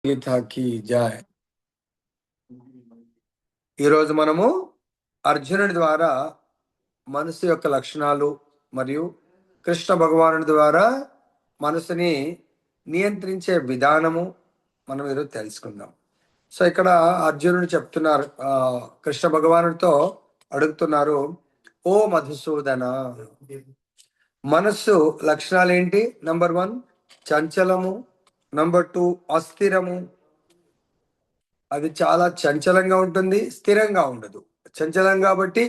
Gita key జై. ఈరోజు మనము అర్జునుడి ద్వారా మనసు యొక్క లక్షణాలు మరియు కృష్ణ భగవానుడి ద్వారా మనసుని నియంత్రించే విధానము మనం ఈరోజు తెలుసుకుందాం. సో ఇక్కడ అర్జునుడు చెప్తున్నారు, కృష్ణ భగవానుడితో అడుగుతున్నారు, ఓ మధుసూదన, మనస్సు లక్షణాలు ఏంటి? నంబర్ 1 చంచలము, నంబర్ 2 అస్థిరము. అది చాలా చంచలంగా ఉంటుంది, స్థిరంగా ఉండదు. చంచలం కాబట్టి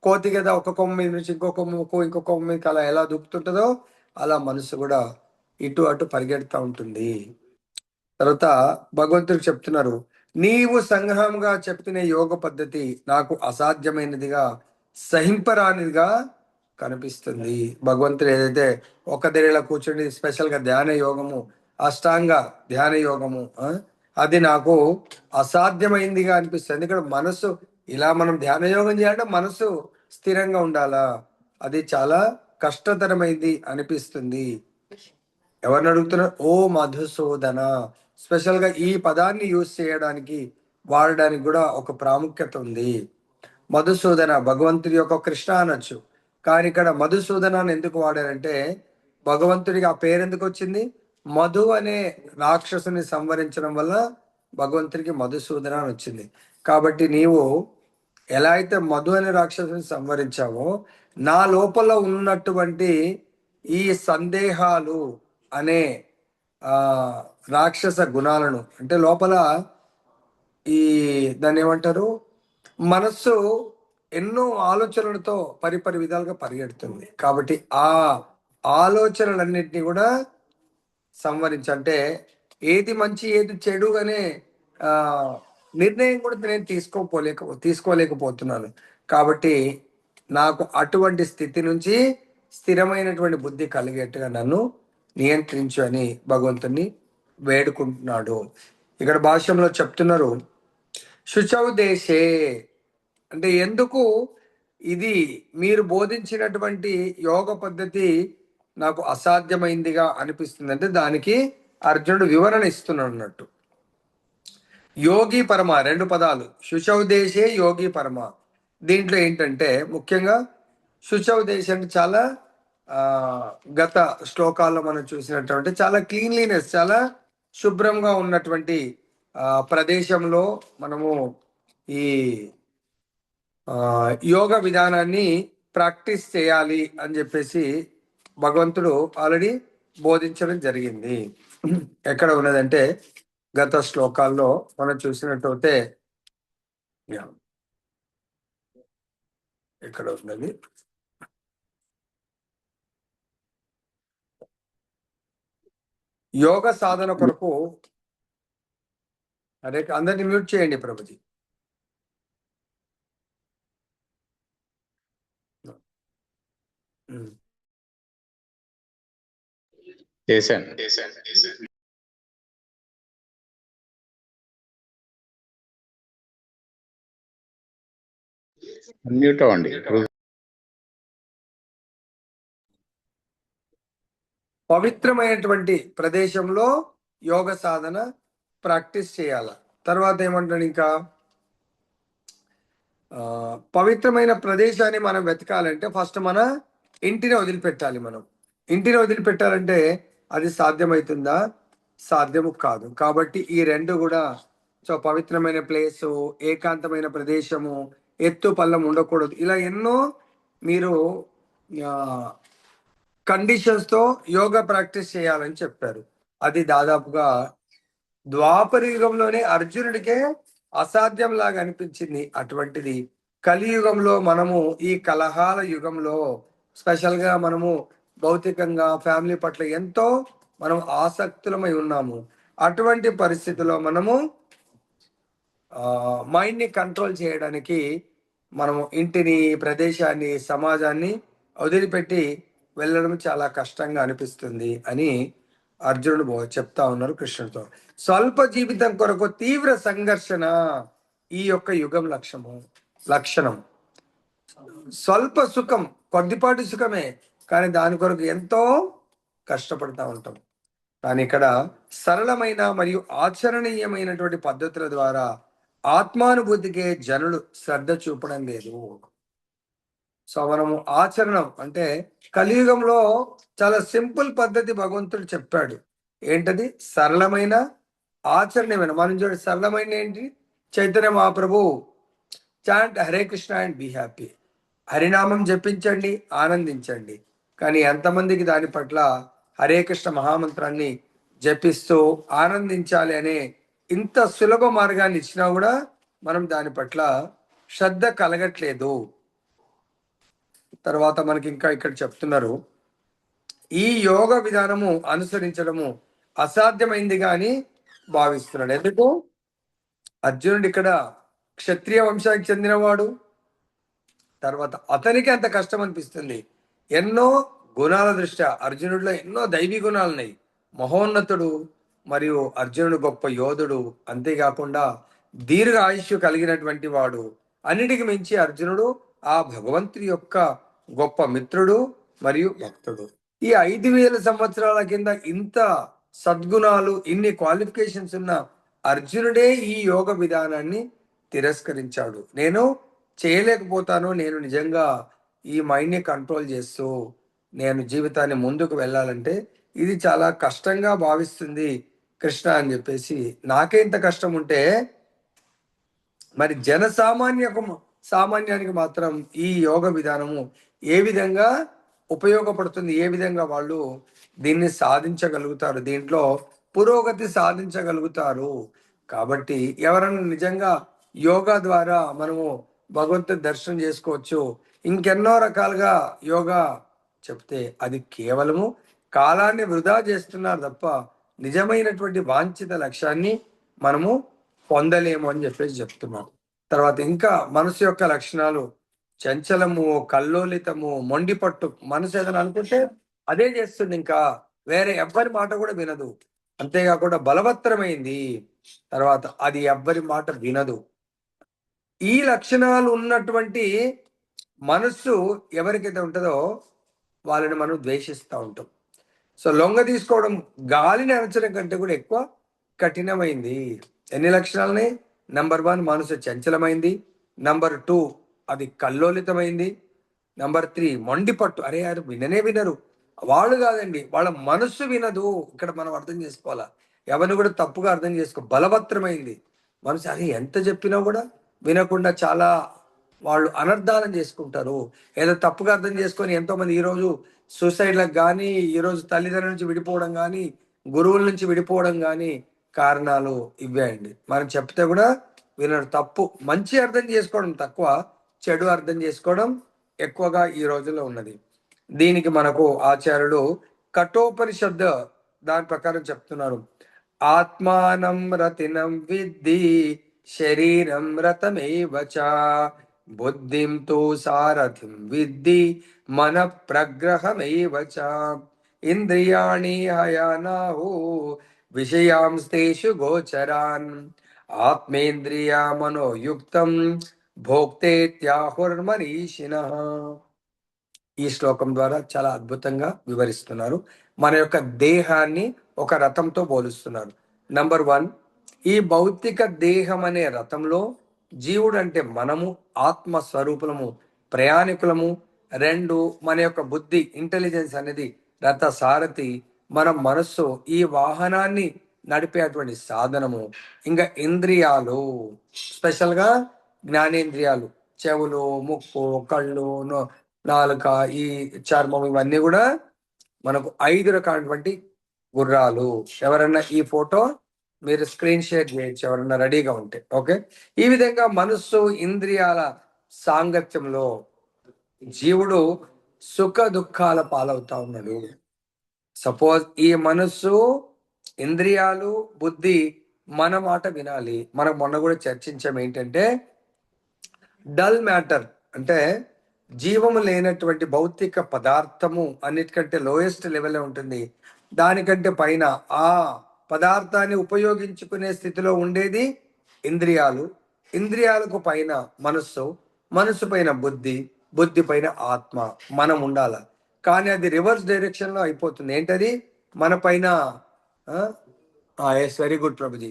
కోతి కదా ఒక కొమ్మ మీద నుంచి ఇంకో కొమ్మ మీదకి అలా ఎలా దూకుతుంటుందో అలా మనసు కూడా ఇటు అటు పరిగెడుతూ ఉంటుంది. తర్వాత భగవంతుడు చెప్తున్నారు, నీవు సంగ్రహంగా చెప్పిన యోగ పద్ధతి నాకు అసాధ్యమైనదిగా, సహింపరానిదిగా కనిపిస్తుంది. భగవంతుడు ఏదైతే ఒక దగ్గర కూర్చొని స్పెషల్గా ధ్యాన యోగము, అష్టాంగ ధ్యాన యోగము, అది నాకు అసాధ్యమైందిగా అనిపిస్తుంది. ఎందుకంటే మనసు ఇలా మనం ధ్యాన యోగం చేయాలంటే మనసు స్థిరంగా ఉండాలా, అది చాలా కష్టతరమైంది అనిపిస్తుంది. ఎవరిని అడుగుతున్నారు? ఓ మధుసూదన. స్పెషల్గా ఈ పదాన్ని యూజ్ చేయడానికి వాడడానికి కూడా ఒక ప్రాముఖ్యత ఉంది. మధుసూదన భగవంతుడి యొక్క కృష్ణ అనొచ్చు, కానీ ఇక్కడ మధుసూదనాన్ని ఎందుకు వాడారంటే భగవంతుడికి ఆ పేరు ఎందుకు వచ్చింది? మధు అనే రాక్షసుని సంవరించడం వల్ల భగవంతుడికి మధుసూదన అని వచ్చింది. కాబట్టి నీవు ఎలా అయితే మధు అనే రాక్షసుని సంవరించావో, నా లోపల ఉన్నటువంటి ఈ సందేహాలు అనే రాక్షస గుణాలను, అంటే లోపల ఈ దాన్ని ఏమంటారు, మనస్సు ఎన్నో ఆలోచనలతో పరిపరి విధాలుగా పరిగెడుతుంది. కాబట్టి ఆ ఆలోచనలన్నింటినీ కూడా సంవరించంటే ఏది మంచి ఏది చెడు అనే నిర్ణయం కూడా నేను తీసుకోలేకపోతున్నాను. కాబట్టి నాకు అటువంటి స్థితి నుంచి స్థిరమైనటువంటి బుద్ధి కలిగేట్టుగా నన్ను నియంత్రించు అని భగవంతుని వేడుకుంటున్నాడు. ఇక్కడ భాష్యంలో చెప్తున్నారు, శుచౌ దేశే అంటే ఎందుకు ఇది మీరు బోధించినటువంటి యోగ పద్ధతి నాకు అసాధ్యమైందిగా అనిపిస్తుంది అంటే దానికి అర్జునుడు వివరణ ఇస్తున్నాడు అన్నట్టు. యోగి పరమ 2 పదాలు, శుచౌ దేశే యోగి పరమ. దీంట్లో ఏంటంటే ముఖ్యంగా శుచౌ దేశం అంటే చాలా గత శ్లోకాల్లో మనం చూసినటువంటి చాలా క్లీన్లీనెస్, చాలా శుభ్రంగా ఉన్నటువంటి ప్రదేశంలో మనము ఈ యోగ విధానాన్ని ప్రాక్టీస్ చేయాలి అని చెప్పేసి భగవంతుడు ఆల్రెడీ బోధించడం జరిగింది. ఎక్కడ ఉన్నదంటే గత శ్లోకాల్లో మనం చూసినట్టయితే ఎక్కడ ఉన్నది, యోగ సాధన కొరకు. అరే అందరిని మ్యూట్ చేయండి ప్రభుజీ. అన్మ్యూట్ అవ్వండి. పవిత్రమైనటువంటి ప్రదేశంలో యోగ సాధన ప్రాక్టీస్ చేయాల. తర్వాత ఏమంటాడు, ఇంకా పవిత్రమైన ప్రదేశాన్ని మనం వెతకాలంటే ఫస్ట్ మన ఇంటిని వదిలిపెట్టాలి. మనం ఇంటిని వదిలిపెట్టాలంటే అది సాధ్యమవుతుందా? సాధ్యము కాదు. కాబట్టి ఈ రెండు కూడా, సో పవిత్రమైన ప్లేసు, ఏకాంతమైన ప్రదేశము, ఎత్తు పల్లం ఉండకూడదు, ఇలా ఎన్నో మీరు కండిషన్స్తో యోగా ప్రాక్టీస్ చేయాలని చెప్పారు. అది దాదాపుగా ద్వాపర యుగంలోనే అర్జునుడికే అసాధ్యం లాగా అనిపించింది. అటువంటిది కలియుగంలో మనము ఈ కలహాల యుగంలో స్పెషల్గా మనము భౌతికంగా ఫ్యామిలీ పట్ల ఎంతో మనం ఆసక్తులమై ఉన్నాము. అటువంటి పరిస్థితుల్లో మనము మైండ్ని కంట్రోల్ చేయడానికి మనము ఇంటిని, ప్రదేశాన్ని, సమాజాన్ని వదిలిపెట్టి వెళ్ళడం చాలా కష్టంగా అనిపిస్తుంది అని అర్జునుడు చెప్తా ఉన్నారు కృష్ణుడితో. స్వల్ప జీవితం కొరకు తీవ్ర సంఘర్షణ ఈ యొక్క యుగం లక్షణం. స్వల్ప సుఖం, కొద్దిపాటి సుఖమే, కానీ దాని కొరకు ఎంతో కష్టపడతా ఉంటాం. కానీ ఇక్కడ సరళమైన మరియు ఆచరణీయమైనటువంటి పద్ధతుల ద్వారా ఆత్మానుభూతికే జనులు శ్రద్ధ చూపడం లేదు. సో మనము ఆచరణం అంటే కలియుగంలో చాలా సింపుల్ పద్ధతి భగవంతుడు చెప్పాడు. ఏంటది? సరళమైన ఆచరణమైన. మనం చూడండి, సరళమైన ఏంటి? Chaitanya Mahaprabhu chant Hare Krishna and be happy, హరినామం జపించండి, ఆనందించండి. కానీ ఎంతమందికి దాని పట్ల హరే కృష్ణ మహామంత్రాన్ని జపిస్తూ ఆనందించాలి అనే ఇంత సులభ మార్గాన్ని ఇచ్చినా కూడా మనం దాని పట్ల శ్రద్ధ కలగట్లేదు. తర్వాత మనకి ఇంకా ఇక్కడ చెప్తున్నారు, ఈ యోగ విధానము అనుసరించడము అసాధ్యమైందిగా అని భావిస్తున్నాడు. ఎందుకు? అర్జునుడు ఇక్కడ క్షత్రియ వంశానికి చెందినవాడు. తర్వాత అతనికి అంత కష్టం అనిపిస్తుంది. ఎన్నో గుణాల దృష్ట్యా అర్జునుడిలో ఎన్నో దైవీ గుణాలు ఉన్నాయి. మహోన్నతుడు, మరియు అర్జునుడు గొప్ప యోధుడు, అంతేకాకుండా దీర్ఘ ఆయుష్ కలిగినటువంటి వాడు. అన్నిటికి మించి అర్జునుడు ఆ భగవంతుడి యొక్క గొప్ప మిత్రుడు మరియు భక్తుడు. ఈ 5,000 సంవత్సరాల కింద ఇంత సద్గుణాలు, ఇన్ని క్వాలిఫికేషన్స్ ఉన్న అర్జునుడే ఈ యోగ విధానాన్ని తిరస్కరించాడు. నేను చేయలేకపోతాను, నేను నిజంగా ఈ మైండ్ని కంట్రోల్ చేస్తూ నేను జీవితాన్ని ముందుకు వెళ్ళాలంటే ఇది చాలా కష్టంగా భావిస్తుంది కృష్ణ అని చెప్పేసి. నాకే ఇంత కష్టం ఉంటే మరి సామాన్యానికి మాత్రం ఈ యోగ విధానము ఏ విధంగా ఉపయోగపడుతుంది, ఏ విధంగా వాళ్ళు దీన్ని సాధించగలుగుతారు, దీంట్లో పురోగతి సాధించగలుగుతారు. కాబట్టి ఎవరైనా నిజంగా యోగా ద్వారా మనము భగవంతుని దర్శనం చేసుకోవచ్చు. ఇంకెన్నో రకాలుగా యోగా చెప్తే అది కేవలము కాలాన్ని వృధా చేస్తున్నారు తప్ప నిజమైనటువంటి వాంఛిత లక్ష్యాన్ని మనము పొందలేము అని చెప్పేసి చెప్తున్నాం. తర్వాత ఇంకా మనసు యొక్క లక్షణాలు చంచలము, కల్లోలితము, మొండిపట్టు. మనసు ఏదైనా అనుకుంటే అదే చేస్తుంది, ఇంకా వేరే ఎవ్వరి మాట కూడా వినదు. అంతేకాకుండా బలవత్తరమైంది. తర్వాత అది ఎవ్వరి మాట వినదు. ఈ లక్షణాలు ఉన్నటువంటి మనస్సు ఎవరికైతే ఉంటుందో వాళ్ళని మనం ద్వేషిస్తూ ఉంటాం. సో లొంగ తీసుకోవడం గాలిని అణచడం కంటే కూడా ఎక్కువ కఠినమైంది. ఎన్ని లక్షణాలని? నంబర్ 1 మనసు చంచలమైంది. నంబర్ 2 అది కల్లోలితమైంది. నంబర్ 3 మొండిపట్టు. అరే యారు విననే వినరు. వాళ్ళు కాదండి, వాళ్ళ మనస్సు వినదు. ఇక్కడ మనం అర్థం చేసుకోవాలా, ఎవరిని కూడా తప్పుగా అర్థం చేసుకో. బలవత్తరమైంది మనసు. అది ఎంత చెప్పినా కూడా వినకుండా చాలా వాళ్ళు అనర్థాలను చేసుకుంటారు. ఏదో తప్పుగా అర్థం చేసుకొని ఎంతోమంది ఈరోజు సూసైడ్లకు కానీ, ఈరోజు తల్లిదండ్రుల నుంచి విడిపోవడం కానీ, గురువుల నుంచి విడిపోవడం కానీ కారణాలు ఇవే అండి. మనం చెప్తే కూడా వినరు. తప్పు మంచి అర్థం చేసుకోవడం తక్కువ, చెడు అర్థం చేసుకోవడం ఎక్కువగా ఈ రోజుల్లో ఉన్నది. దీనికి మనకు ఆచార్యుడు కఠోపనిషద్ దాని ప్రకారం చెప్తున్నారు, ఆత్మానం రతినం విద్ధి శరీరం రథమేవచ బుద్ధిం తు సారథిం విద్ధి మన ప్రగ్రహమేవచ ఇంద్రియాణి హయానాహు విషయాంస్తేషు గోచరాన్ ఆత్మేంద్రియ మనోయుక్తం భోక్తేత్యాహుర్మనీషిణః. ఈ శ్లోకం ద్వారా చాలా అద్భుతంగా వివరిస్తున్నారు. మన యొక్క దేహాన్ని ఒక రథంతో పోలుస్తున్నారు. నంబర్ 1, ఈ భౌతిక దేహం అనే రథంలో జీవుడు అంటే మనము ఆత్మస్వరూపులము, ప్రయాణికులము. 2, మన యొక్క బుద్ధి, ఇంటెలిజెన్స్ అనేది రథ సారథి. మన మనస్సు ఈ వాహనాన్ని నడిపేటువంటి సాధనము. ఇంకా ఇంద్రియాలు, స్పెషల్గా జ్ఞానేంద్రియాలు, చెవులు, ముక్కు, కళ్ళు, నాలుక, ఈ చర్మం, ఇవన్నీ కూడా మనకు 5 రకాలటువంటి గుర్రాలు. ఎవరన్నా ఈ ఫోటో మీరు స్క్రీన్ షేర్ చేయొచ్చు, ఎవరన్నా రెడీగా ఉంటే. ఓకే, ఈ విధంగా మనస్సు ఇంద్రియాల సాంగత్యంలో జీవుడు సుఖ దుఃఖాల పాలవుతా ఉన్నాడు. సపోజ్ ఈ మనస్సు, ఇంద్రియాలు, బుద్ధి మన మాట వినాలి. మనం మొన్న కూడా చర్చించాం ఏంటంటే డల్ మ్యాటర్ అంటే జీవము లేనటువంటి భౌతిక పదార్థము అన్నిటికంటే లోయెస్ట్ లెవెల్లో ఉంటుంది. దానికంటే పైన ఆ పదార్థాన్ని ఉపయోగించుకునే స్థితిలో ఉండేది ఇంద్రియాలు. ఇంద్రియాలకు పైన మనస్సు, మనస్సు పైన బుద్ధి, బుద్ధి పైన ఆత్మ. మనం ఉండాల. కానీ అది రివర్స్ డైరెక్షన్లో అయిపోతుంది. ఏంటది? మన పైన ఎస్, వెరీ గుడ్ ప్రభుజీ.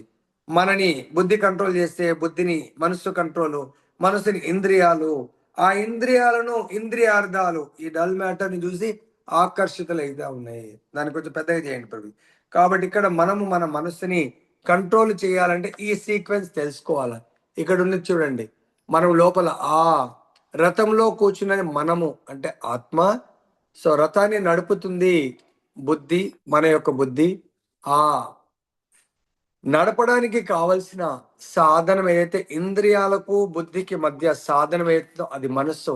మనని బుద్ధి కంట్రోల్ చేస్తే బుద్ధిని మనస్సు కంట్రోల్, మనసుని ఇంద్రియాలు, ఆ ఇంద్రియాలను ఇంద్రియార్థాలు ఈ డల్ మ్యాటర్ ని చూసి ఆకర్షితులు అయితే ఉన్నాయి. దాన్ని కొంచెం పెద్దగా చేయండి ప్రభు. కాబట్టి ఇక్కడ మనము మన మనస్సుని కంట్రోల్ చేయాలంటే ఈ సీక్వెన్స్ తెలుసుకోవాలి. ఇక్కడ ఉన్నది చూడండి, మనం లోపల ఆ రథంలో కూర్చున్నది మనము అంటే ఆత్మ. సో రథాన్ని నడుపుతుంది బుద్ధి, మన యొక్క బుద్ధి. ఆ నడపడానికి కావలసిన సాధనం ఏదైతే ఇంద్రియాలకు బుద్ధికి మధ్య సాధనం ఏదైతే అది మనస్సు.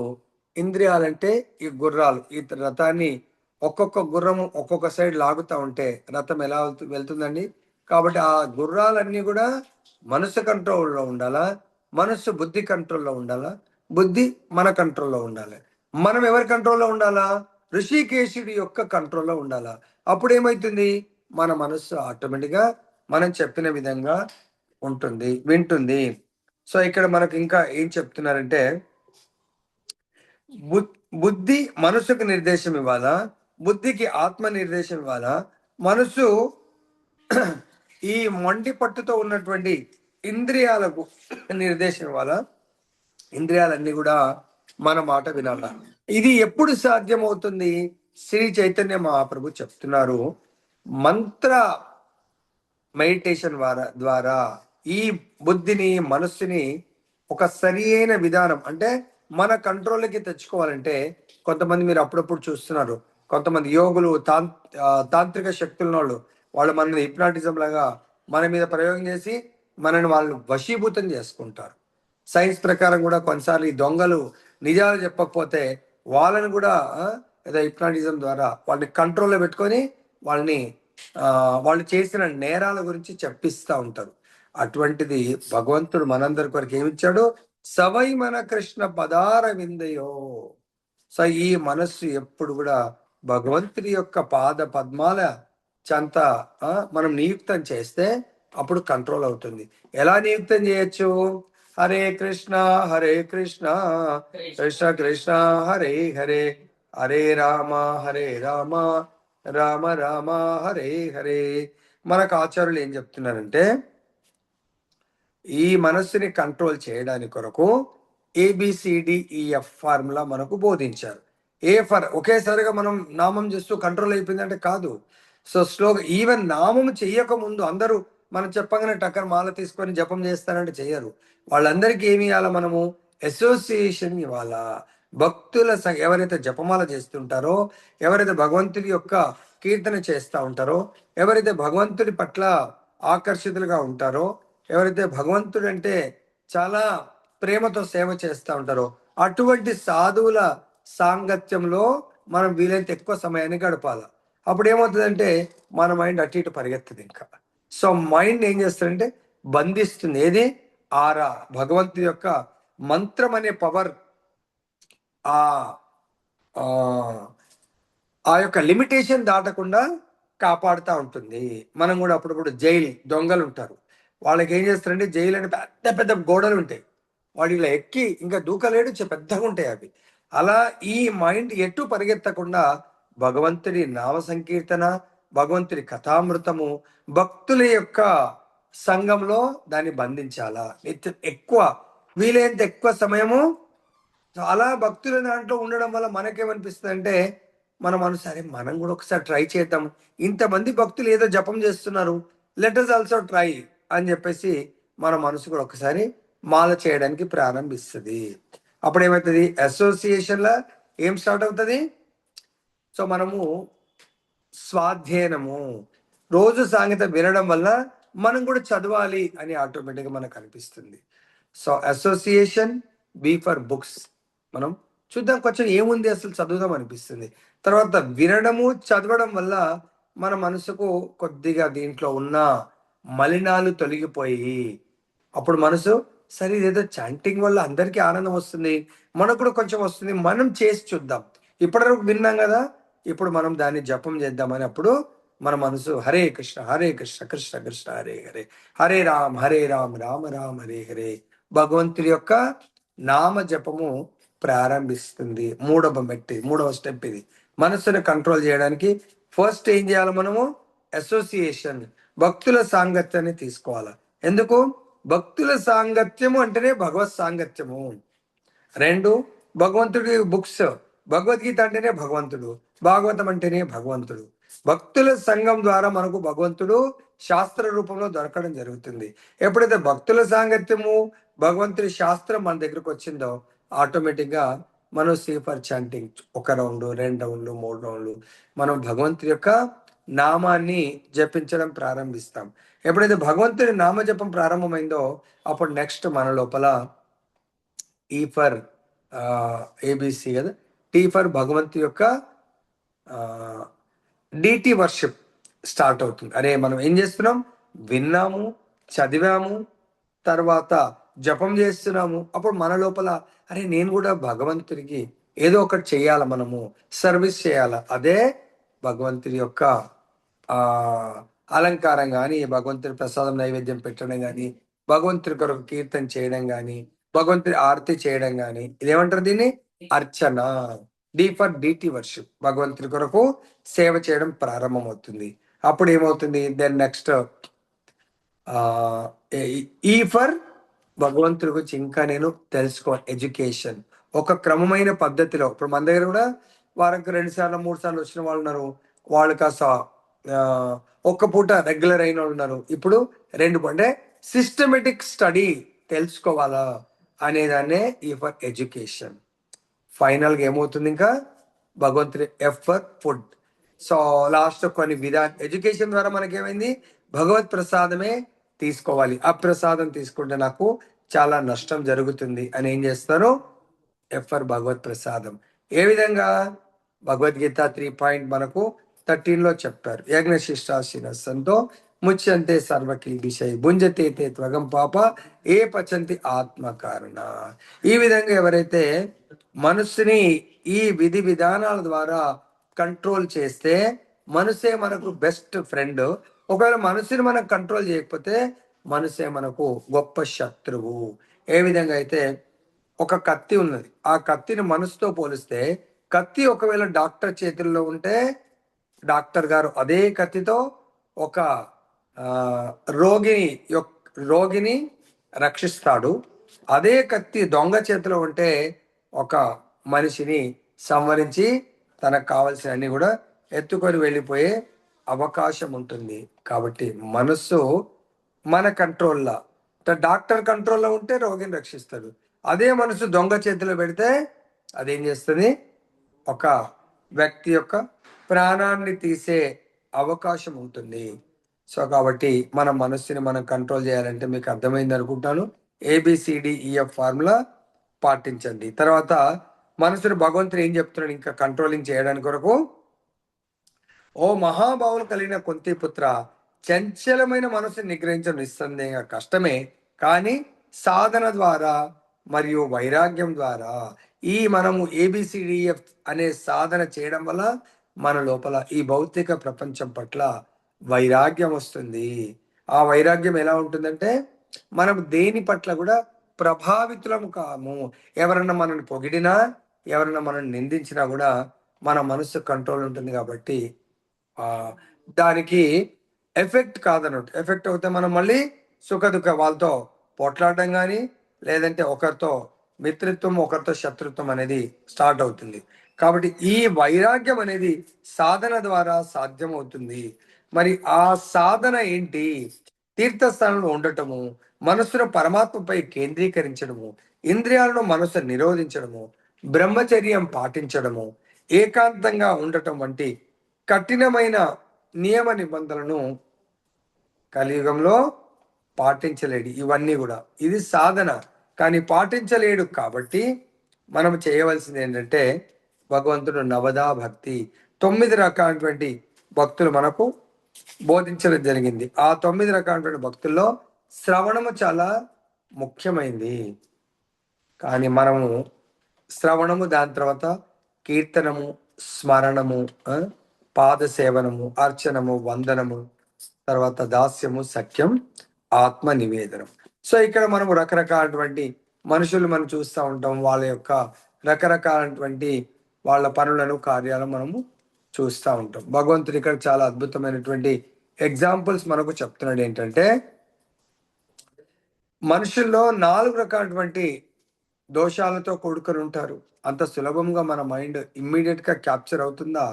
ఇంద్రియాలంటే ఈ గుర్రాలు. ఈ రథాన్ని ఒక్కొక్క గుర్రము ఒక్కొక్క సైడ్ లాగుతూ ఉంటే రథం ఎలా వెళ్తుందండి. కాబట్టి ఆ గుర్రాలన్నీ కూడా మనసు కంట్రోల్లో ఉండాలా, మనస్సు బుద్ధి కంట్రోల్లో ఉండాలా, బుద్ధి మన కంట్రోల్లో ఉండాలి. మనం ఎవరి కంట్రోల్లో ఉండాలా? ఋషికేశుడి యొక్క కంట్రోల్లో ఉండాలా. అప్పుడు ఏమవుతుంది? మన మనస్సు ఆటోమేటిక్గా మనం చెప్పిన విధంగా ఉంటుంది, వింటుంది. సో ఇక్కడ మనకు ఇంకా ఏం చెప్తున్నారంటే, బుద్ధి మనసుకు నిర్దేశం ఇవ్వాలా, బుద్ధికి ఆత్మ నిర్దేశం ఇవ్వాలా, మనసు ఈ మొండి పట్టుతో ఉన్నటువంటి ఇంద్రియాలకు నిర్దేశం ఇవ్వాలా, ఇంద్రియాలన్నీ కూడా మన మాట వినాలా. ఇది ఎప్పుడు సాధ్యమవుతుంది? శ్రీ చైతన్య మహాప్రభు చెప్తున్నారు, మంత్ర మెడిటేషన్ ద్వారా ఈ బుద్ధిని మనస్సుని ఒక సరి అయిన విధానం అంటే మన కంట్రోల్కి తెచ్చుకోవాలంటే, కొంతమంది మీరు అప్పుడప్పుడు చూస్తున్నారు, కొంతమంది యోగులు తాంత్రిక శక్తుల వాళ్ళు మన మీద హిప్నాటిజం లాగా మన మీద ప్రయోగం చేసి మనని వాళ్ళు వశీభూతం చేసుకుంటారు. సైన్స్ ప్రకారం కూడా కొన్నిసార్లు ఈ దొంగలు నిజాలు చెప్పకపోతే వాళ్ళని కూడా ఏదో హిప్నాటిజం ద్వారా వాళ్ళని కంట్రోల్లో పెట్టుకొని వాళ్ళని వాళ్ళు చేసిన నేరాల గురించి చెప్పిస్తూ ఉంటారు. అటువంటిది భగవంతుడు మనందరి కొరకు ఏమిచ్చాడు? సవై మన కృష్ణ పదార విందయో. సో ఈ మనస్సు ఎప్పుడు కూడా భగవంతుడి యొక్క పాద పద్మాల చెంత మనం నియుక్తం చేస్తే అప్పుడు కంట్రోల్ అవుతుంది. ఎలా నియుక్తం చేయొచ్చు? హరే కృష్ణ హరే కృష్ణ కృష్ణ కృష్ణ హరే హరే, హరే రామ హరే రామ రామ రామ హరే హరే. మనకు ఆచార్యులు ఏం చెప్తున్నారంటే, ఈ మనస్సుని కంట్రోల్ చేయడానికి కొరకు ABCDEF ఫార్ములా మనకు బోధించారు. ఒకేసారిగా మనం నామం చేస్తూ కంట్రోల్ అయిపోయిందంటే కాదు. సో స్లోగా, ఈవెన్ నామం చెయ్యక ముందు అందరూ మనం చెప్పగానే టక్కర్ మాల తీసుకొని జపం చేస్తారంటే చెయ్యరు. వాళ్ళందరికీ ఏమి ఇవ్వాలా? మనము అసోసియేషన్ ఇవ్వాలా. భక్తుల ఎవరైతే జపమాల చేస్తుంటారో, ఎవరైతే భగవంతుడి యొక్క కీర్తన చేస్తూ ఉంటారో, ఎవరైతే భగవంతుడి పట్ల ఆకర్షితులుగా ఉంటారో, ఎవరైతే భగవంతుడు అంటే చాలా ప్రేమతో సేవ చేస్తూ ఉంటారో, అటువంటి సాధువుల సాంగత్యంలో మనం వీలైతే ఎక్కువ సమయాన్ని గడపాలి. అప్పుడు ఏమవుతుందంటే మన మైండ్ అటు ఇటు పరిగెత్తది ఇంకా. సో మైండ్ ఏం చేస్తుందంటే బంధిస్తుంది. ఏది? ఆరా, భగవంతుడి యొక్క మంత్రం అనే పవర్ ఆ యొక్క లిమిటేషన్ దాటకుండా కాపాడుతూ ఉంటుంది. మనం కూడా అప్పుడప్పుడు దొంగలు ఉంటారు, వాళ్ళకి ఏం చేస్తారంటే జైలు అంటే పెద్ద పెద్ద గోడలు ఉంటాయి, వాడు ఇలా ఎక్కి ఇంకా దూకలేడు, పెద్దగా ఉంటాయి అవి. అలా ఈ మైండ్ ఎటు పరిగెత్తకుండా భగవంతుడి నామ సంకీర్తన, భగవంతుడి కథామృతము, భక్తుల యొక్క సంఘంలో దాన్ని బంధించాలా. ఎక్కువ వీలైనంత ఎక్కువ సమయము చాలా భక్తుల దాంట్లో ఉండడం వల్ల మనకేమనిపిస్తుంది అంటే, మన మనసు సరే మనం కూడా ఒకసారి ట్రై చేద్దాం, ఇంతమంది భక్తులు ఏదో జపం చేస్తున్నారు, లెట్ us ఆల్సో ట్రై అని చెప్పేసి మన మనసు కూడా ఒకసారి మాల చేయడానికి ప్రారంభిస్తుంది. అప్పుడు ఏమవుతుంది? అసోసియేషన్లో ఏం స్టార్ట్ అవుతుంది? సో మనము స్వాధ్యయనము, రోజు సాంగత వినడం వల్ల మనం కూడా చదవాలి అని ఆటోమేటిక్గా మనకు అనిపిస్తుంది. So association, B for books. మనం చూద్దాం కొంచెం ఏముంది అసలు చదువుదాం అనిపిస్తుంది. తర్వాత వినడము, చదవడం వల్ల మన మనసుకు కొద్దిగా దీంట్లో ఉన్న మలినాలు తొలగిపోయి అప్పుడు మనసు సరే ఇదేదో చాంటింగ్ వల్ల అందరికీ ఆనందం వస్తుంది, మనకు కూడా కొంచెం వస్తుంది, మనం చేసి చూద్దాం. ఇప్పటివరకు విన్నాం కదా, ఇప్పుడు మనం దాన్ని జపం చేద్దామని అప్పుడు మన మనసు హరే కృష్ణ హరే కృష్ణ కృష్ణ కృష్ణ హరే హరే, హరే రామ్ రామ రామ హరే హరే, భగవంతుడి యొక్క నామ జపము ప్రారంభిస్తుంది. మూడవ స్టెప్ ఇది. మనసుని కంట్రోల్ చేయడానికి ఫస్ట్ ఏం చేయాలి? మనము అసోసియేషన్, భక్తుల సాంగత్యాన్ని తీసుకోవాలి. ఎందుకు? భక్తుల సాంగత్యము అంటేనే భగవత్ సాంగత్యము. రెండు, భగవంతుడి బుక్స్, భగవద్గీత అంటేనే భగవంతుడు, భాగవతం అంటేనే భగవంతుడు. భక్తుల సంఘం ద్వారా మనకు భగవంతుడు శాస్త్ర రూపంలో దొరకడం జరుగుతుంది. ఎప్పుడైతే భక్తుల సాంగత్యము, భగవంతుడి శాస్త్రం మన దగ్గరకు వచ్చిందో ఆటోమేటిక్గా మనం సీఫర్ చాంటింగ్ 1 రౌండ్, 2 రౌండ్లు, 3 రౌండ్లు మనం భగవంతుడి యొక్క నామాన్ని జపించడం ప్రారంభిస్తాం. ఎప్పుడైతే భగవంతుడి నామజపం ప్రారంభమైందో అప్పుడు నెక్స్ట్ మన లోపల ఈ ఫర్ ఏబిసి కదా, టీ ఫర్ భగవంతు యొక్క డిటి వర్షిప్ స్టార్ట్ అవుతుంది. అరే మనం ఏం చేస్తున్నాం? విన్నాము, చదివాము, తర్వాత జపం చేస్తున్నాము. అప్పుడు మన లోపల అరే నేను కూడా భగవంతుడికి ఏదో ఒకటి చేయాల, మనము సర్వీస్ చేయాల. అదే భగవంతుడి యొక్క అలంకారం కానీ, భగవంతుడి ప్రసాదం నైవేద్యం పెట్టడం కానీ, భగవంతుడి కొరకు కీర్తన చేయడం కానీ, భగవంతుడి ఆరతి చేయడం కానీ, ఇదేమంటారు? దీన్ని అర్చన. డి ఫర్ డిటి వర్షిప్, భగవంతుడి కొరకు సేవ చేయడం ప్రారంభమవుతుంది. అప్పుడు ఏమవుతుంది? దెన్ నెక్స్ట్ ఈ ఫర్ భగవంతుడి గురించి ఇంకా నేను తెలుసుకోవాలి. ఎడ్యుకేషన్ ఒక క్రమమైన పద్ధతిలో. ఇప్పుడు మన దగ్గర కూడా వారానికి 2 సార్లు 3 సార్లు వచ్చిన వాళ్ళు ఉన్నారు. వాళ్ళు కాస్త ఒక్క పూట రెగ్యులర్ అయిన వాళ్ళు ఉన్నారు. ఇప్పుడు 2 అంటే సిస్టమేటిక్ స్టడీ తెలుసుకోవాలా అనేదాన్నే ఈ ఫర్ ఎడ్యుకేషన్. ఫైనల్గా ఏమవుతుంది? ఇంకా భగవంతుడి F for food. So last కొన్ని ఎడ్యుకేషన్ ద్వారా మనకేమైంది? భగవత్ ప్రసాదమే తీసుకోవాలి. అప్రసాదం తీసుకుంటే నాకు చాలా నష్టం జరుగుతుంది అని ఏం చేస్తారు? ఎఫ్ ఫర్ భగవత్ ప్రసాదం. ఏ విధంగా? భగవద్గీత 3 మనకు 13లో చెప్పారు. యజ్ఞశిష్టాశినస్సంతో ముచ్యంతే సర్వకి విషయ భుంజతే త్వగం పాప ఏ పచంతి ఆత్మకారణ. ఈ విధంగా ఎవరైతే మనసుని ఈ విధి విధానాల ద్వారా కంట్రోల్ చేస్తే మనసే మనకు బెస్ట్ ఫ్రెండ్. ఒకవేళ మనసుని మనం కంట్రోల్ చేయకపోతే మనసే మనకు గొప్ప శత్రువు. ఏ విధంగా అయితే ఒక కత్తి ఉన్నది, ఆ కత్తిని మనసుతో పోలిస్తే కత్తి ఒకవేళ డాక్టర్ చేతుల్లో ఉంటే డాక్టర్ గారు అదే కత్తితో ఒక రోగిని రక్షిస్తాడు. అదే కత్తి దొంగ చేతిలో ఉంటే ఒక మనిషిని సంవరించి తనకు కావాల్సిన అన్ని కూడా ఎత్తుకొని వెళ్ళిపోయే అవకాశం ఉంటుంది. కాబట్టి మనస్సు మన కంట్రోల్లో, డాక్టర్ కంట్రోల్లో ఉంటే రోగిని రక్షిస్తాడు. అదే మనసు దొంగ చేతిలో పెడితే అదేం చేస్తుంది? ఒక వ్యక్తి యొక్క ప్రాణాన్ని తీసే అవకాశం ఉంటుంది. సో కాబట్టి మన మనస్సుని మనం కంట్రోల్ చేయాలంటే మీకు అర్థమైంది అనుకుంటాను. ABCDEF ఫార్ములా పాటించండి. తర్వాత మనసుని భగవంతుడు ఏం చెప్తున్నాడు ఇంకా కంట్రోలింగ్ చేయడానికి కొరకు? ఓ మహాభావులు కలిగిన కుంతి పుత్ర, చంచలమైన మనసుని నిగ్రహించడం నిస్సందేహంగా కష్టమే, కానీ సాధన ద్వారా మరియు వైరాగ్యం ద్వారా ఈ మనము ABCDEF అనే సాధన చేయడం వల్ల మన లోపల ఈ భౌతిక ప్రపంచం పట్ల వైరాగ్యం వస్తుంది. ఆ వైరాగ్యం ఎలా ఉంటుందంటే మనం దేని పట్ల కూడా ప్రభావితులము కాము. ఎవరన్నా మనల్ని పొగిడినా, ఎవరన్నా మనల్ని నిందించినా కూడా మన మనసు కంట్రోల్ ఉంటుంది. కాబట్టి దానికి ఎఫెక్ట్ కాదన్నట్టు. ఎఫెక్ట్ అవుతే మనం మళ్ళీ సుఖ దుఃఖ వాళ్ళతో పోట్లాడడం కానీ, లేదంటే ఒకరితో మిత్రత్వం, ఒకరితో శత్రుత్వం అనేది స్టార్ట్ అవుతుంది. కాబట్టి ఈ వైరాగ్యం అనేది సాధన ద్వారా సాధ్యమవుతుంది. మరి ఆ సాధన ఏంటి? తీర్థస్థానంలో ఉండటము, మనస్సును పరమాత్మపై కేంద్రీకరించడము, ఇంద్రియాలను మనసు నిరోధించడము, బ్రహ్మచర్యం పాటించడము, ఏకాంతంగా ఉండటం వంటి కఠినమైన నియమ నిబంధనలను కలియుగంలో పాటించలేడు. ఇవన్నీ కూడా ఇది సాధన, కానీ పాటించలేడు. కాబట్టి మనం చేయవలసింది ఏంటంటే భగవంతుడు నవదా భక్తి 9 రకాలైనటువంటి భక్తులు మనకు బోధించడం జరిగింది. ఆ 9 రకాలైనటువంటి భక్తుల్లో శ్రవణము చాలా ముఖ్యమైంది. కానీ మనము శ్రవణము, దాని తర్వాత కీర్తనము, స్మరణము, పాద సేవనము, అర్చనము, వందనము, తర్వాత దాస్యము, సఖ్యం, ఆత్మ నివేదనం. సో ఇక్కడ మనము రకరకాలటువంటి మనుషులు మనం చూస్తూ ఉంటాం. వాళ్ళ యొక్క రకరకాలటువంటి వాళ్ళ పనులను, కార్యాలను మనము చూస్తూ ఉంటాం. భగవంతుడు ఇక్కడ చాలా అద్భుతమైనటువంటి ఎగ్జాంపుల్స్ మనకు చెప్తున్నాడు ఏంటంటే, మనుషుల్లో 4 రకాలటువంటి దోషాలతో కూడుకొని ఉంటారు. అంత సులభంగా మన మైండ్ ఇమ్మీడియట్‌గా క్యాప్చర్ అవుతుందా?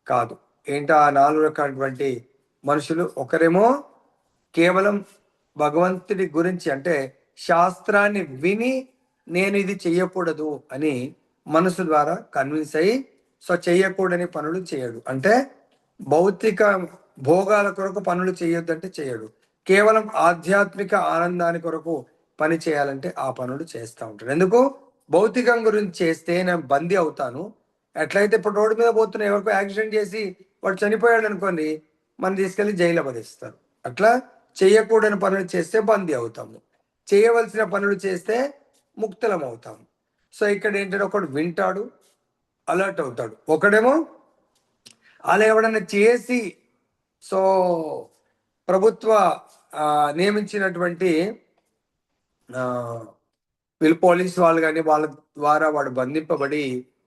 కాదు. ఏంటా ఆ 4 రకాలటువంటి మనుషులు? ఒకరేమో కేవలం భగవంతుడి గురించి అంటే శాస్త్రాన్ని విని నేను ఇది చెయ్యకూడదు అని మనసు ద్వారా కన్విన్స్ అయ్యి సో చెయ్యకూడని పనులు చేయడు. అంటే భౌతిక భోగాల కొరకు పనులు చేయొద్దంటే చేయడు. కేవలం ఆధ్యాత్మిక ఆనందాన్ని కొరకు పని చేయాలంటే ఆ పనులు చేస్తా ఉంటాడు. ఎందుకు? భౌతికం గురించి చేస్తే నేను బందీ అవుతాను. ఎట్లయితే ఇప్పుడు రోడ్డు మీద పోతున్నా ఎవరికో యాక్సిడెంట్ చేసి వాడు చనిపోయాడు అనుకోండి, మనం తీసుకెళ్లి జైల్లో పడేస్తారు. అట్లా చేయకూడని పనులు చేస్తే బందీ అవుతాము. చేయవలసిన పనులు చేస్తే ముక్తులం అవుతాము. సో ఇక్కడ ఏంటంటే ఒకడు వింటాడు, అలర్ట్ అవుతాడు. ఒకడేమో అలా ఎవడన్నా చేసి సో ప్రభుత్వ నియమించినటువంటి ఆ, వీళ్ళు పోలీసు వాళ్ళు కానీ వాళ్ళ ద్వారా వాడు బంధింపబడి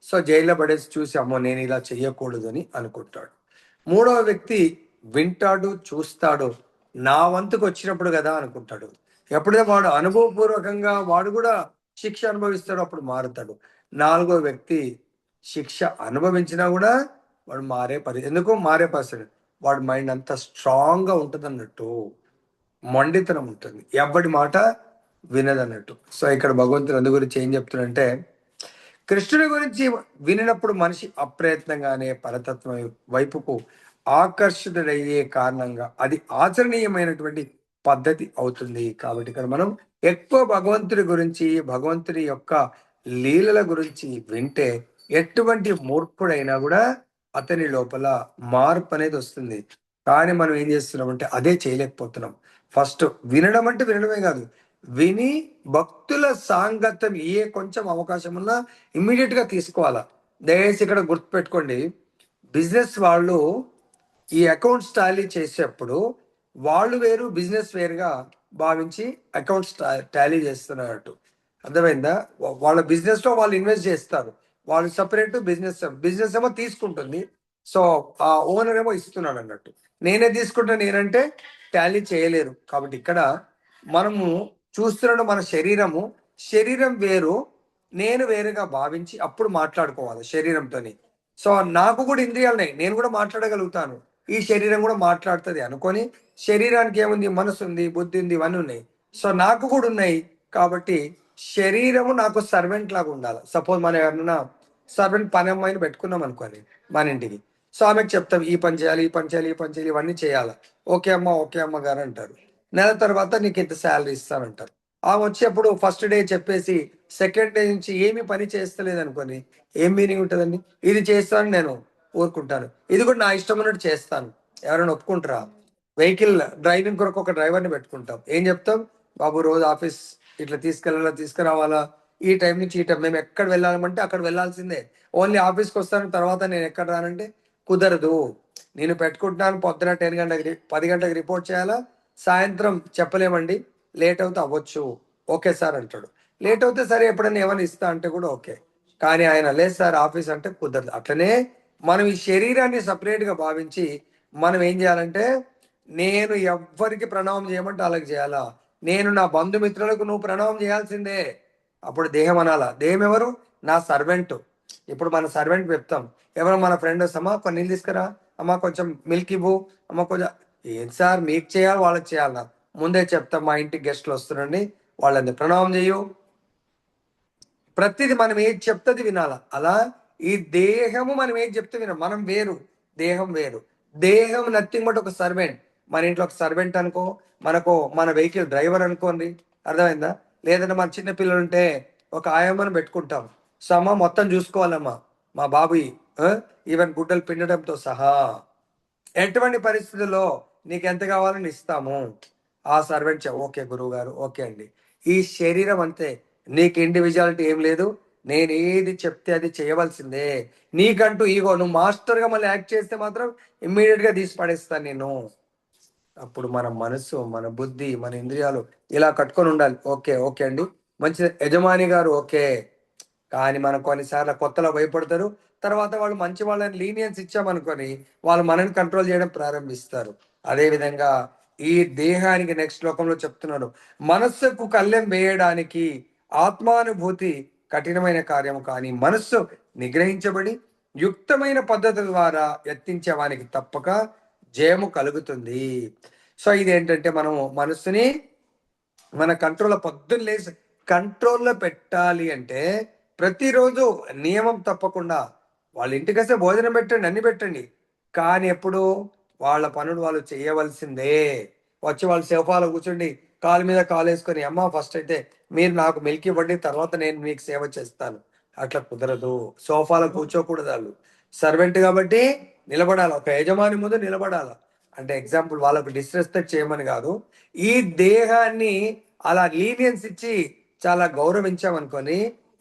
సో జైల్లో పడేసి చూసి అమ్మో నేను ఇలా చెయ్యకూడదని అనుకుంటాడు. మూడవ వ్యక్తి వింటాడు, చూస్తాడు, నా వంతుకు వచ్చినప్పుడు కదా అనుకుంటాడు. ఎప్పుడైతే వాడు అనుభవపూర్వకంగా వాడు కూడా శిక్ష అనుభవిస్తాడు అప్పుడు మారుతాడు. నాలుగో వ్యక్తి శిక్ష అనుభవించినా కూడా వాడు ఎందుకు మారే పరిస్థితి, వాడి మైండ్ అంతా స్ట్రాంగ్ గా ఉంటుంది అన్నట్టు, మొండితనం ఉంటుంది, ఎవడి మాట వినదన్నట్టు. సో ఇక్కడ భగవంతుడు అందు గురించి ఏం చెప్తున్నాడంటే, కృష్ణుడి గురించి వినినప్పుడు మనిషి అప్రయత్నంగానే పరతత్వం వైపుకు ఆకర్షితుడయ్యే కారణంగా అది ఆచరణీయమైనటువంటి పద్ధతి అవుతుంది. కాబట్టి ఇక్కడ మనం ఎక్కువ భగవంతుడి గురించి, భగవంతుడి యొక్క లీలల గురించి వింటే ఎటువంటి మూర్ఖుడైనా కూడా అతని లోపల మార్పు అనేది వస్తుంది. కానీ మనం ఏం చేస్తున్నామంటే అదే చేయలేకపోతున్నాం. ఫస్ట్ వినడం అంటే వినడమే కాదు, విని భక్తుల సాంగత్యం ఏ కొంచెం అవకాశం ఉన్నా ఇమ్మీడియట్ గా తీసుకోవాలా. దయచేసి ఇక్కడ గుర్తుపెట్టుకోండి, బిజినెస్ వాళ్ళు ఈ అకౌంట్స్ టాలీ చేసేటప్పుడు వాళ్ళు వేరు, బిజినెస్ వేరుగా భావించి అకౌంట్స్ టాలీ చేస్తున్నట్టు. అర్థమైందా? వాళ్ళ బిజినెస్ లో వాళ్ళు ఇన్వెస్ట్ చేస్తారు, వాళ్ళు సపరేట్, బిజినెస్ ఏమో తీసుకుంటుంది. సో ఆ ఓనర్ ఏమో ఇస్తున్నాడు అన్నట్టు. నేనే తీసుకుంటా నేనంటే టాలీ చేయలేరు. కాబట్టి ఇక్కడ మనము చూస్తున్నాడు మన శరీరం వేరు, నేను వేరుగా భావించి అప్పుడు మాట్లాడుకోవాలి శరీరంతోని. సో నాకు కూడా ఇంద్రియాలున్నాయి, నేను కూడా మాట్లాడగలుగుతాను, ఈ శరీరం కూడా మాట్లాడుతుంది అనుకొని, శరీరానికి ఏముంది, మనసు ఉంది, బుద్ధి ఉంది, ఇవన్నీ ఉన్నాయి. సో నాకు కూడా ఉన్నాయి. కాబట్టి శరీరము నాకు సర్వెంట్ లాగా ఉండాలి. సపోజ్ మనం ఎవరన్నా సర్వెంట్ పని అమ్మాయిని పెట్టుకున్నాం అనుకోని మన ఇంటికి. సో ఆమెకు చెప్తాం ఈ పని చేయాలి, ఈ పని చేయాలి, ఈ పని చేయాలి, ఇవన్నీ చేయాలి. ఓకే అమ్మ గారు అంటారు. నెల తర్వాత నీకు ఇంత శాలరీ ఇస్తానంటారు. ఆమె వచ్చేప్పుడు ఫస్ట్ డే చెప్పేసి సెకండ్ డే నుంచి ఏమి పని చేస్తలేదు అనుకోని ఏం మీనింగ్ ఉంటుందండి? ఇది చేస్తాను నేను ఊరుకుంటాను, ఇది కూడా నా ఇష్టం ఉన్నట్టు చేస్తాను, ఎవరైనా ఒప్పుకుంటారా? వెహికల్ డ్రైవింగ్ కొరకు ఒక డ్రైవర్ని పెట్టుకుంటాం, ఏం చెప్తాం? బాబు రోజు ఆఫీస్ ఇట్లా తీసుకెళ్ళాలా, తీసుకురావాలా, ఈ టైం నుంచి ఈ టైం, మేము ఎక్కడ వెళ్ళాలంటే అక్కడ వెళ్ళాల్సిందే. ఓన్లీ ఆఫీస్కి వస్తాను, తర్వాత నేను ఎక్కడ రానంటే కుదరదు. నేను పెట్టుకుంటున్నాను, పొద్దున 10 గంటలకు రిపోర్ట్ చేయాలా, సాయంత్రం చెప్పలేమండి, లేట్ అవుతే అవ్వచ్చు. ఓకే సార్ అంటాడు. లేట్ అవుతే సరే ఎప్పుడైనా ఏమైనా ఇస్తా అంటే కూడా ఓకే. కానీ ఆయన లేదు సార్ ఆఫీస్ అంటే కుదరదు. అట్లనే మనం ఈ శరీరాన్ని సపరేట్గా భావించి మనం ఏం చేయాలంటే, నేను ఎవ్వరికి ప్రణామం చేయమంటే అలాగే చేయాలా, నేను నా బంధుమిత్రులకు నువ్వు ప్రణామం చేయాల్సిందే. అప్పుడు దేహం అనాలా. దేహం ఎవరు? నా సర్వెంట్. ఇప్పుడు మన సర్వెంట్ చెప్తాం, ఎవరో మన ఫ్రెండ్ వస్తామా కొన్ని నీళ్ళు తీసుకురా, అమ్మ కొంచెం మిల్క్ ఇవ్వు, అమ్మ కొంచెం, ఏం సార్ మీకు చేయాలి వాళ్ళకి చేయాలా? ముందే చెప్తాం, మా ఇంటికి గెస్ట్లు వస్తున్నారండి, వాళ్ళని ప్రణామం చేయు. ప్రతిది మనం ఏది చెప్తుంది వినాల. అలా ఈ దేహము మనం ఏది చెప్తే వినాలి. మనం వేరు, దేహం వేరు. దేహం నథింగ్ బట్ ఒక సర్వెంట్. మన ఇంట్లో ఒక సర్వెంట్ అనుకో, మన వెహికల్ డ్రైవర్ అనుకోండి, అర్థమైందా? లేదంటే మన చిన్న పిల్లలు ఉంటే ఒక ఆయమ్మను పెట్టుకుంటాం. సో అమ్మ మొత్తం చూసుకోవాలమ్మా మా బాబు, ఈవెన్ గుడ్డలు పిండడంతో సహా. ఎటువంటి పరిస్థితుల్లో నీకు ఎంత కావాలని ఇస్తాము. ఆ సర్వెంట్ ఓకే గురువు గారు, ఓకే అండి. ఈ శరీరం అంతే, నీకు ఇండివిజువాలిటీ ఏం లేదు, నేను ఏది చెప్తే అది చేయవలసిందే. నీకంటూ ఈగో, నువ్వు మాస్టర్గా మళ్ళీ యాక్ట్ చేస్తే మాత్రం ఇమ్మీడియట్గా తీసి పడేస్తాను నేను. అప్పుడు మన మనసు, మన బుద్ధి, మన ఇంద్రియాలు ఇలా కట్టుకొని ఉండాలి. ఓకే ఓకే అండి, మంచి యజమాని గారు ఓకే. కానీ మనం కొన్నిసార్లు కొత్తలో భయపడతారు, తర్వాత వాళ్ళు మంచి వాళ్ళని లీనియన్స్ ఇచ్చామనుకొని వాళ్ళు మనని కంట్రోల్ చేయడం ప్రారంభిస్తారు. అదేవిధంగా ఈ దేహానికి నెక్స్ట్ శ్లోకంలో చెప్తున్నారు, మనస్సుకు కళ్ళెం వేయడానికి ఆత్మానుభూతి కఠినమైన కార్యము, కానీ మనస్సు నిగ్రహించబడి యుక్తమైన పద్ధతుల ద్వారా యత్నించే వానికి తప్పక జయము కలుగుతుంది. సో ఇదేంటంటే మనము మనస్సుని మన కంట్రోల్లో పొద్దున్న లేసి కంట్రోల్లో పెట్టాలి అంటే ప్రతిరోజు నియమం తప్పకుండా వాళ్ళ ఇంటికి వస్తే భోజనం పెట్టండి, అన్ని పెట్టండి, కానీ ఎప్పుడు వాళ్ళ పనులు వాళ్ళు చేయవలసిందే. వచ్చి వాళ్ళు సోఫాలో కూర్చోండి, కాలు మీద కాలు వేసుకొని, అమ్మ ఫస్ట్ అయితే మీరు నాకు మిల్క్ ఇవ్వండి, తర్వాత నేను మీకు సేవ చేస్తాను, అట్లా కుదరదు. సోఫాలో కూర్చోకూడదు. వాళ్ళు సర్వెంట్ కాబట్టి నిలబడాలి, ఒక యజమాని ముందు నిలబడాలి. అంటే ఎగ్జాంపుల్ వాళ్ళకు డిస్రెస్పెక్ట్ చేయమని కాదు, ఈ దేహాన్ని అలా లీనియన్స్ ఇచ్చి చాలా గౌరవించామనుకొని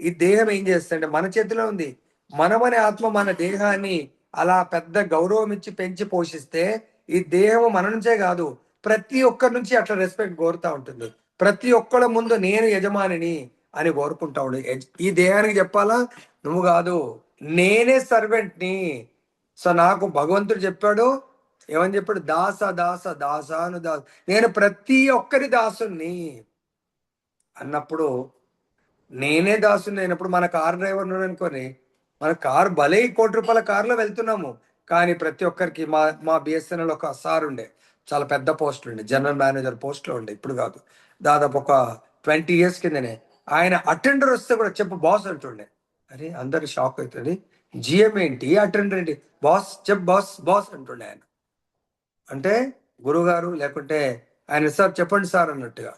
ఈ దేహం ఏం చేస్తుందంటే మన చేతిలో ఉంది. మనమనే ఆత్మ మన దేహాన్ని అలా పెద్ద గౌరవం ఇచ్చి పెంచి పోషిస్తే ఈ దేహం మన నుంచే కాదు ప్రతి ఒక్కరి నుంచి అట్లా రెస్పెక్ట్ కోరుతా ఉంటుంది. ప్రతి ఒక్కళ్ళ ముందు నేను యజమానిని అని కోరుకుంటా ఉండు. ఈ దేహానికి చెప్పాలా, నువ్వు కాదు, నేనే సర్వెంట్ని. సో నాకు భగవంతుడు చెప్పాడు, ఏమని చెప్పాడు, దాస దాస దాసాను దాస, నేను ప్రతి ఒక్కరి దాసుని అన్నప్పుడు, నేనే దాసుని అయినప్పుడు మన కార్ డ్రైవర్ అనుకొని, మన కారు భలే ₹1,00,00,000 కారులో వెళ్తున్నాము, కానీ ప్రతి ఒక్కరికి మా మా బిఎస్ఎన్ఎల్ ఒక సార్ ఉండే, చాలా పెద్ద పోస్ట్ ఉండే, జనరల్ మేనేజర్ పోస్ట్లో ఉండే, ఇప్పుడు కాదు, దాదాపు ఒక 20 years కిందనే. ఆయన అటెండర్ వస్తే కూడా చెప్పు బాస్ అంటుండే. అరే అందరు షాక్ అవుతుంది, జిఎం ఏంటి, అటెండర్ ఏంటి, బాస్ చెప్పు బాస్ బాస్ అంటుండే ఆయన. అంటే గురుగారు లేకుంటే ఆయన సార్ చెప్పండి సార్ అన్నట్టుగా.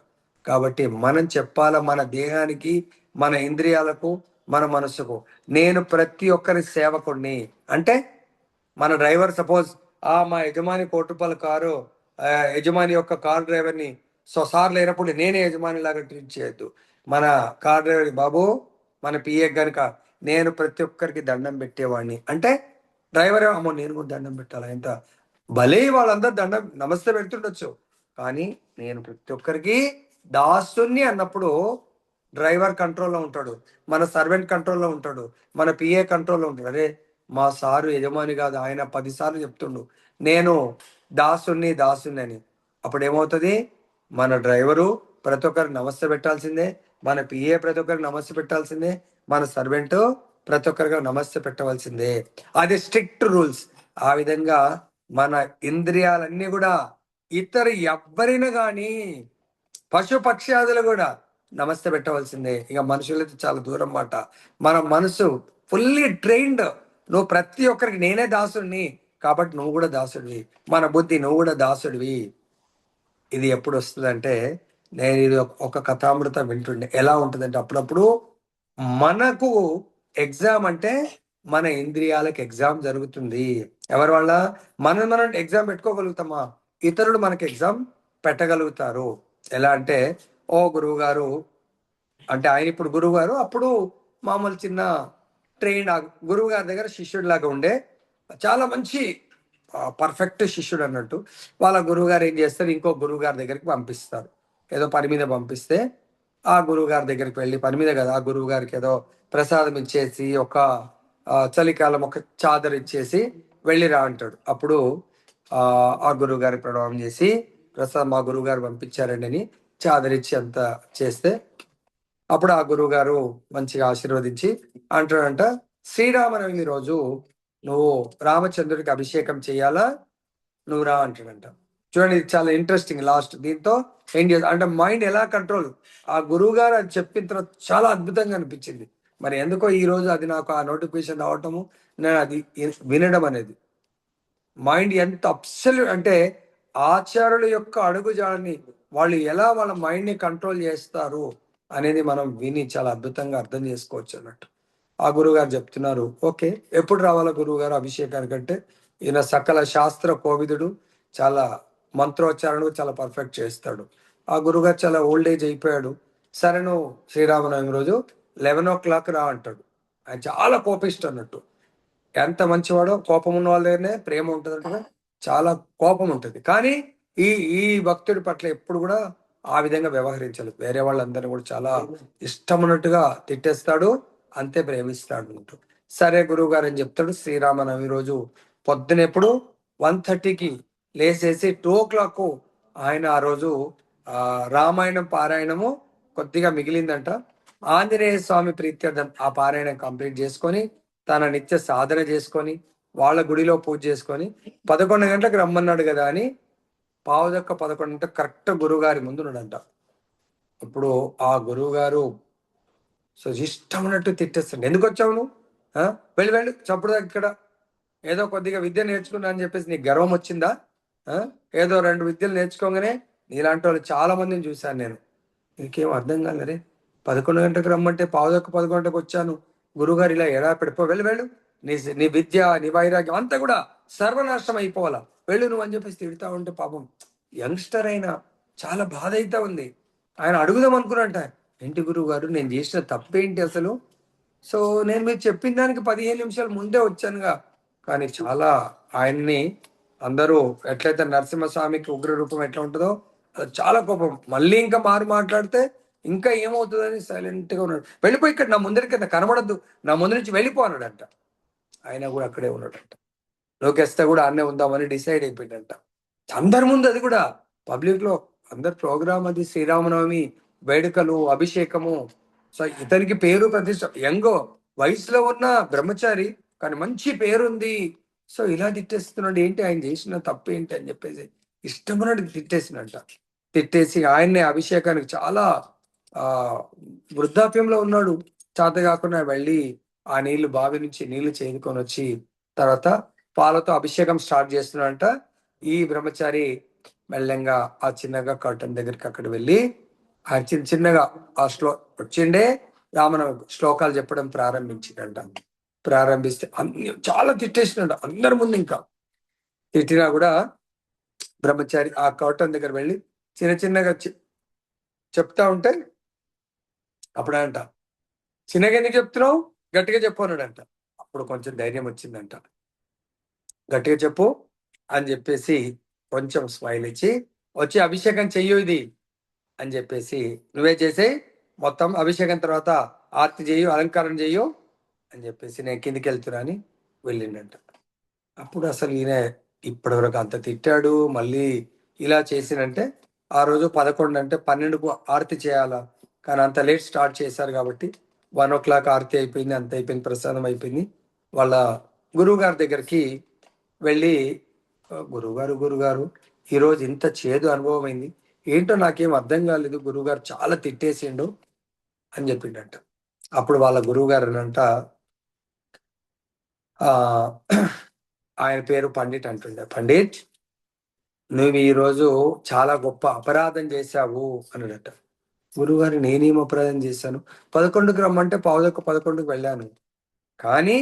కాబట్టి మనం చెప్పాలా మన దేహానికి, మన ఇంద్రియాలకు, మన మనసుకు, నేను ప్రతి ఒక్కరి సేవకుడిని. అంటే మన డ్రైవర్ సపోజ్ మా యజమాని ₹1,00,00,000 కారు, యజమాని యొక్క కార్ డ్రైవర్ని, సో సార్ లేనప్పుడు నేనే యజమాని లాగా ట్రీట్ చేయొద్దు. మన కార్ డ్రైవర్ బాబు, మన పిఏ కనుక నేను ప్రతి ఒక్కరికి దండం పెట్టేవాడిని అంటే డ్రైవర్ అమ్మో నేను కూడా దండం పెట్టాలా, ఎంత భలే వాళ్ళందరూ దండం నమస్తే పెడుతుండొచ్చు, కానీ నేను ప్రతి ఒక్కరికి దాసుని అన్నప్పుడు డ్రైవర్ కంట్రోల్లో ఉంటాడు, మన సర్వెంట్ కంట్రోల్లో ఉంటాడు, మన పిఏ కంట్రోల్లో ఉంటాడు. అరే మా సారు యజమాని కాదు, ఆయన 10 సార్లు చెప్తుండు నేను దాసుని దాసుని అని. అప్పుడు ఏమవుతుంది, మన డ్రైవరు ప్రతి ఒక్కరికి నమస్తే పెట్టాల్సిందే, మన పిఏ ప్రతి ఒక్కరికి నమస్తే పెట్టాల్సిందే, మన సర్వెంట్ ప్రతి ఒక్కరికి నమస్తే పెట్టవలసిందే. అది స్ట్రిక్ట్ రూల్స్. ఆ విధంగా మన ఇంద్రియాలన్నీ కూడా ఇతర ఎవ్వరిని కానీ పశు పక్ష్యాదులు కూడా నమస్తే పెట్టవలసిందే. ఇక మనుషులైతే చాలా దూరం మాట. మన మనసు ఫుల్లీ ట్రైన్డ్, నువ్వు ప్రతి ఒక్కరికి నేనే దాసుడిని కాబట్టి నువ్వు కూడా దాసుడివి, మన బుద్ధి నువ్వు కూడా దాసుడివి. ఇది ఎప్పుడు వస్తుందంటే, నేను ఇది ఒక కథామృతం వింటుండే, ఎలా ఉంటుందంటే అప్పుడప్పుడు మనకు ఎగ్జామ్ అంటే మన ఇంద్రియాలకు ఎగ్జామ్ జరుగుతుంది. ఎవరి వల్ల, మనం ఎగ్జామ్ పెట్టుకోగలుగుతామా, ఇతరులు మనకి ఎగ్జామ్ పెట్టగలుగుతారు. ఎలా అంటే ఓ గురువు గారు అంటే ఆయన ఇప్పుడు గురువు గారు, అప్పుడు మామూలు చిన్న ట్రైన్ గురువు గారి దగ్గర శిష్యుడి లాగా ఉండే, చాలా మంచి పర్ఫెక్ట్ శిష్యుడు అన్నట్టు. వాళ్ళ గురువు గారు ఏం చేస్తారు, ఇంకో గురువు గారి దగ్గరికి పంపిస్తారు, ఏదో పని మీద పంపిస్తే ఆ గురువు గారి దగ్గరికి వెళ్ళి, పని మీద కదా, ఆ గురువు గారికి ఏదో ప్రసాదం ఇచ్చేసి ఒక చలికాలం ఒక చాదర్ ఇచ్చేసి వెళ్ళిరా అంటాడు. అప్పుడు ఆ గురువు గారి ప్రణామం చేసి, ప్రసాదం మా గురువు గారు పంపించారండి అని చాదర్ ఇచ్చి అంతా చేస్తే, అప్పుడు ఆ గురువు గారు మంచిగా ఆశీర్వదించి అంటాడంట, శ్రీరామనవమి రోజు నువ్వు రామచంద్రుడికి అభిషేకం చేయాలా, నువ్వు రా అంటాడంట. చూడండి ఇది చాలా ఇంట్రెస్టింగ్. లాస్ట్ దీంతో ఏం చేస్తా అంటే మైండ్ ఎలా కంట్రోల్, ఆ గురువు గారు అది చెప్పిన తర్వాత చాలా అద్భుతంగా అనిపించింది. మరి ఎందుకో ఈ రోజు అది నాకు ఆ నోటిఫికేషన్ రావటము, నేను అది వినడం అనేది, మైండ్ ఎంత అబ్సల్యూట్ అంటే ఆచార్యుల యొక్క అడుగుజాడని వాళ్ళు ఎలా వాళ్ళ మైండ్ని కంట్రోల్ చేస్తారు అనేది మనం విని చాలా అద్భుతంగా అర్థం చేసుకోవచ్చు అన్నట్టు. ఆ గురువుగారు చెప్తున్నారు, ఓకే ఎప్పుడు రావాలా గురువు గారు అభిషేకానికంటే, ఈయన సకల శాస్త్ర కోవిదుడు, చాలా మంత్రోచ్చారణ చాలా పర్ఫెక్ట్ చేస్తాడు. ఆ గురువుగారు చాలా ఓల్డ్ ఏజ్ అయిపోయాడు. సరే నువ్వు శ్రీరామనవమి రోజు 11 o'clock రా అంటాడు. ఆయన చాలా కోపిష్ట అన్నట్టు, ఎంత మంచివాడో, కోపం ఉన్న వాళ్ళ దగ్గరనే ప్రేమ ఉంటుంది అంటే చాలా కోపం ఉంటుంది, కానీ ఈ ఈ భక్తుడి పట్ల ఎప్పుడు కూడా ఆ విధంగా వ్యవహరించలేదు. వేరే వాళ్ళందరినీ కూడా చాలా ఇష్టం ఉన్నట్టుగా తిట్టేస్తాడు, అంతే ప్రేమిస్తాడు అంటూ. సరే గురువు గారు అని చెప్తాడు, శ్రీరామనవమి రోజు పొద్దున ఎప్పుడు 1:30కి లేసేసి 2 o'clock ఆయన ఆ రోజు రామాయణం పారాయణము కొద్దిగా మిగిలిందంట. ఆంజనేయ స్వామి ప్రీత్యర్థం ఆ పారాయణం కంప్లీట్ చేసుకొని తన నిత్య సాధన చేసుకొని వాళ్ళ గుడిలో పూజ చేసుకొని 11 గంటలకు రమ్మన్నాడు కదా అని 11:15 కరెక్ట్ గురువుగారి ముందు ఉన్నాడంట. ఇప్పుడు ఆ గురువు గారు ఇష్టం ఉన్నట్టు తిట్టేస్తాడు. ఎందుకు వచ్చావు నువ్వు? వెళ్ళి వెళ్ళు, చప్పుడు ఇక్కడ ఏదో కొద్దిగా విద్య నేర్చుకున్నా అని చెప్పేసి నీకు గర్వం వచ్చిందా? ఏదో 2 విద్యలు నేర్చుకోగానే నీలాంటి వాళ్ళు చాలా మందిని చూశాను నేను. నీకేం అర్థం కాలేరే, 11 గంటలకు రమ్మంటే 11:15 వచ్చాను, గురుగారు ఇలా ఎలా పెడిపో, వెళ్ళి వెళ్ళు, నీ విద్య నీ వైరాగ్యం అంతా కూడా సర్వనాశనం అయిపోవాలా, వెళ్ళు నువ్వు అని చెప్పేసి తిడతా ఉంటే పాపం యంగ్స్టర్ అయినా చాలా బాధ అయితే ఉంది. ఆయన అడుగుదాం అనుకున్నట్ట, ఏంటి గురువు గారు నేను చేసిన తప్పేంటి అసలు? సో నేను మీరు చెప్పిన దానికి 15 నిమిషాలు ముందే వచ్చానుగా. కానీ చాలా ఆయన్ని అందరూ ఎట్లయితే నరసింహస్వామికి ఉగ్ర రూపం ఎట్లా ఉంటుందో చాలా కోపం. మళ్ళీ ఇంకా మాట్లాడితే ఇంకా ఏమవుతుందని సైలెంట్ గా ఉన్నాడు. వెళ్ళిపోయి ఇక్కడ నా ముందరికి కనబడద్దు, నా ముందు నుంచి వెళ్ళిపో అన్నాడంట. ఆయన కూడా అక్కడే ఉన్నాడంట. లోకేస్తే కూడా అన్నే ఉందామని డిసైడ్ అయిపోయిందంట. అందరి ముందు, అది కూడా పబ్లిక్ లో అందరు ప్రోగ్రామ్, అది శ్రీరామనవమి వేడుకలు, అభిషేకము. సో ఇతనికి పేరు ప్రతిష్ట, యంగ్ వయసులో ఉన్న బ్రహ్మచారి కానీ మంచి పేరుంది. సో ఇలా తిట్టేస్తున్నాడు, ఏంటి ఆయన చేసిన తప్పు ఏంటి అని చెప్పేసి ఇష్టమున్నట్టు తిట్టేసినట్ట. తిట్టేసి ఆయన్నే అభిషేకానికి చాలా వృద్ధాప్యంలో ఉన్నాడు, చేత కాకుండా వెళ్ళి ఆ నీళ్లు బావి నుంచి నీళ్లు చేదుకొని వచ్చి తర్వాత పాలతో అభిషేకం స్టార్ట్ చేస్తున్నాడంట. ఈ బ్రహ్మచారి మెల్లంగా ఆ చిన్నగా కర్టన్ దగ్గరికి అక్కడ వెళ్ళి ఆ చిన్నగా ఆ వచ్చిండే రామన శ్లోకాలు చెప్పడం ప్రారంభించిందంట. ప్రారంభిస్తే అన్ని చాలా తిట్టేసినాడు అందరి ముందు. ఇంకా తిట్టినా కూడా బ్రహ్మచారి ఆ కర్టన్ దగ్గర వెళ్ళి చిన్నగా చెప్తా ఉంటే అప్పుడంట, చిన్నగా ఎందుకు చెప్తున్నావు, గట్టిగా చెప్పు అన్నాడంట. అప్పుడు కొంచెం ధైర్యం వచ్చిందంట. గట్టిగా చెప్పు అని చెప్పేసి కొంచెం స్మైల్ ఇచ్చి వచ్చి అభిషేకం చెయ్యు ఇది అని చెప్పేసి, నువ్వే చేసే మొత్తం అభిషేకం తర్వాత ఆర్తి చేయు, అలంకారం చెయ్యు అని చెప్పేసి నేను కిందికి వెళ్తున్నా అని వెళ్ళిండంట. అప్పుడు అసలు ఈయన ఇప్పటివరకు అంత తిట్టాడు, మళ్ళీ ఇలా చేసినంటే ఆ రోజు 11 అంటే 12కు ఆరతి చేయాలా, కానీ అంత లేట్ స్టార్ట్ చేశారు కాబట్టి 1 o'clock ఆరతి అయిపోయింది, అంత అయిపోయింది, ప్రసాదం అయిపోయింది. వాళ్ళ గురువు గారి దగ్గరికి వెళ్ళి, గురుగారు ఈరోజు ఇంత చేదు అనుభవం అయింది, ఏంటో నాకేం అర్థం కాలేదు, గురువుగారు చాలా తిట్టేసిండు అని చెప్పిండట. అప్పుడు వాళ్ళ గురువు గారు అంట, ఆయన పేరు పండిట్ అంటుండే, పండిట్ నువ్వు ఈరోజు చాలా గొప్ప అపరాధం చేశావు అన్నాడట. గురువుగారు నేనేం అపరాధం చేశాను? 11కు రమ్మంటే 11:15 వెళ్ళాను. కానీ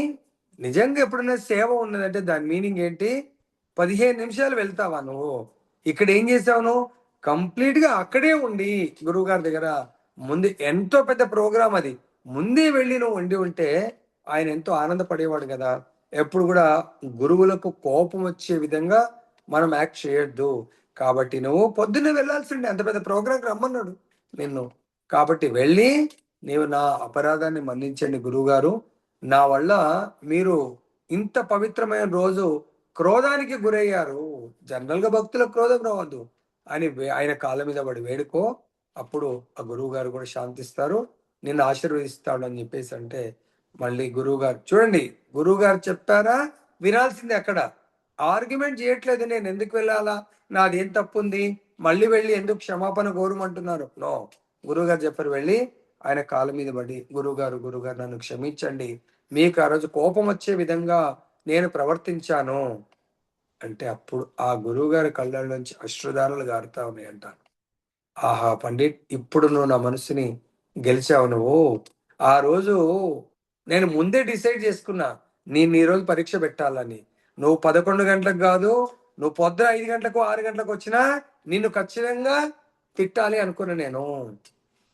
నిజంగా ఎప్పుడైనా సేవ ఉన్నదంటే దాని మీనింగ్ ఏంటి? 15 నిమిషాలు వెళ్తావా నువ్వు? ఇక్కడ ఏం చేసావు నువ్వు? కంప్లీట్ గా అక్కడే ఉండి గురువు గారి దగ్గర ముందు ఎంతో పెద్ద ప్రోగ్రాం అది, ముందే వెళ్ళి నువ్వు ఉండి ఉంటే ఆయన ఎంతో ఆనందపడేవాడు కదా. ఎప్పుడు కూడా గురువులకు కోపం వచ్చే విధంగా మనం యాక్ట్ చేయొద్దు. కాబట్టి నువ్వు పొద్దున్నే వెళ్ళాల్సిండే, అంత పెద్ద ప్రోగ్రాంకి రమ్మన్నాడు నిన్ను. కాబట్టి వెళ్ళి నీవు నా అపరాధాన్ని మన్నించండి గురువుగారు, నా వల్ల మీరు ఇంత పవిత్రమైన రోజు క్రోధానికి గురయ్యారు. జనరల్ గా భక్తులకు క్రోధం రావద్దు అని ఆయన కాళ్ళ మీద పడి వేడుకో, అప్పుడు ఆ గురువు గారు కూడా శాంతిస్తారు, నిన్ను ఆశీర్వదిస్తాడు అని చెప్పేసి అంటే, మళ్ళీ గురువు గారు చూడండి, గురువు గారు చెప్పారా వినాల్సింది. అక్కడ ఆర్గ్యుమెంట్ చేయట్లేదు, నేను ఎందుకు వెళ్ళాలా, నాది ఏం తప్పు ఉంది, మళ్ళీ వెళ్ళి ఎందుకు క్షమాపణ కోరమంటున్నారు? నో, గురువు గారు చెప్పారు, వెళ్ళి ఆయన కాళ్ళ మీద పడి, గురుగారు నన్ను క్షమించండి, మీకు ఆ రోజు కోపం వచ్చే విధంగా నేను ప్రవర్తించాను అంటే అప్పుడు ఆ గురువు గారి కళ్ళ నుంచి అశ్రుధారాలు గారుతా ఉన్నాయంట. ఆహా పండిట్, ఇప్పుడు నువ్వు నా మనసుని గెలిచావు. నువ్వు ఆ రోజు నేను ముందే డిసైడ్ చేసుకున్నా, నేను ఈ రోజు పరీక్ష పెట్టాలని. నువ్వు 11 గంటలకు కాదు, నువ్వు పొద్దున 5 గంటలకు 6 గంటలకు వచ్చినా నిన్ను ఖచ్చితంగా తిట్టాలి అనుకున్నా, నేను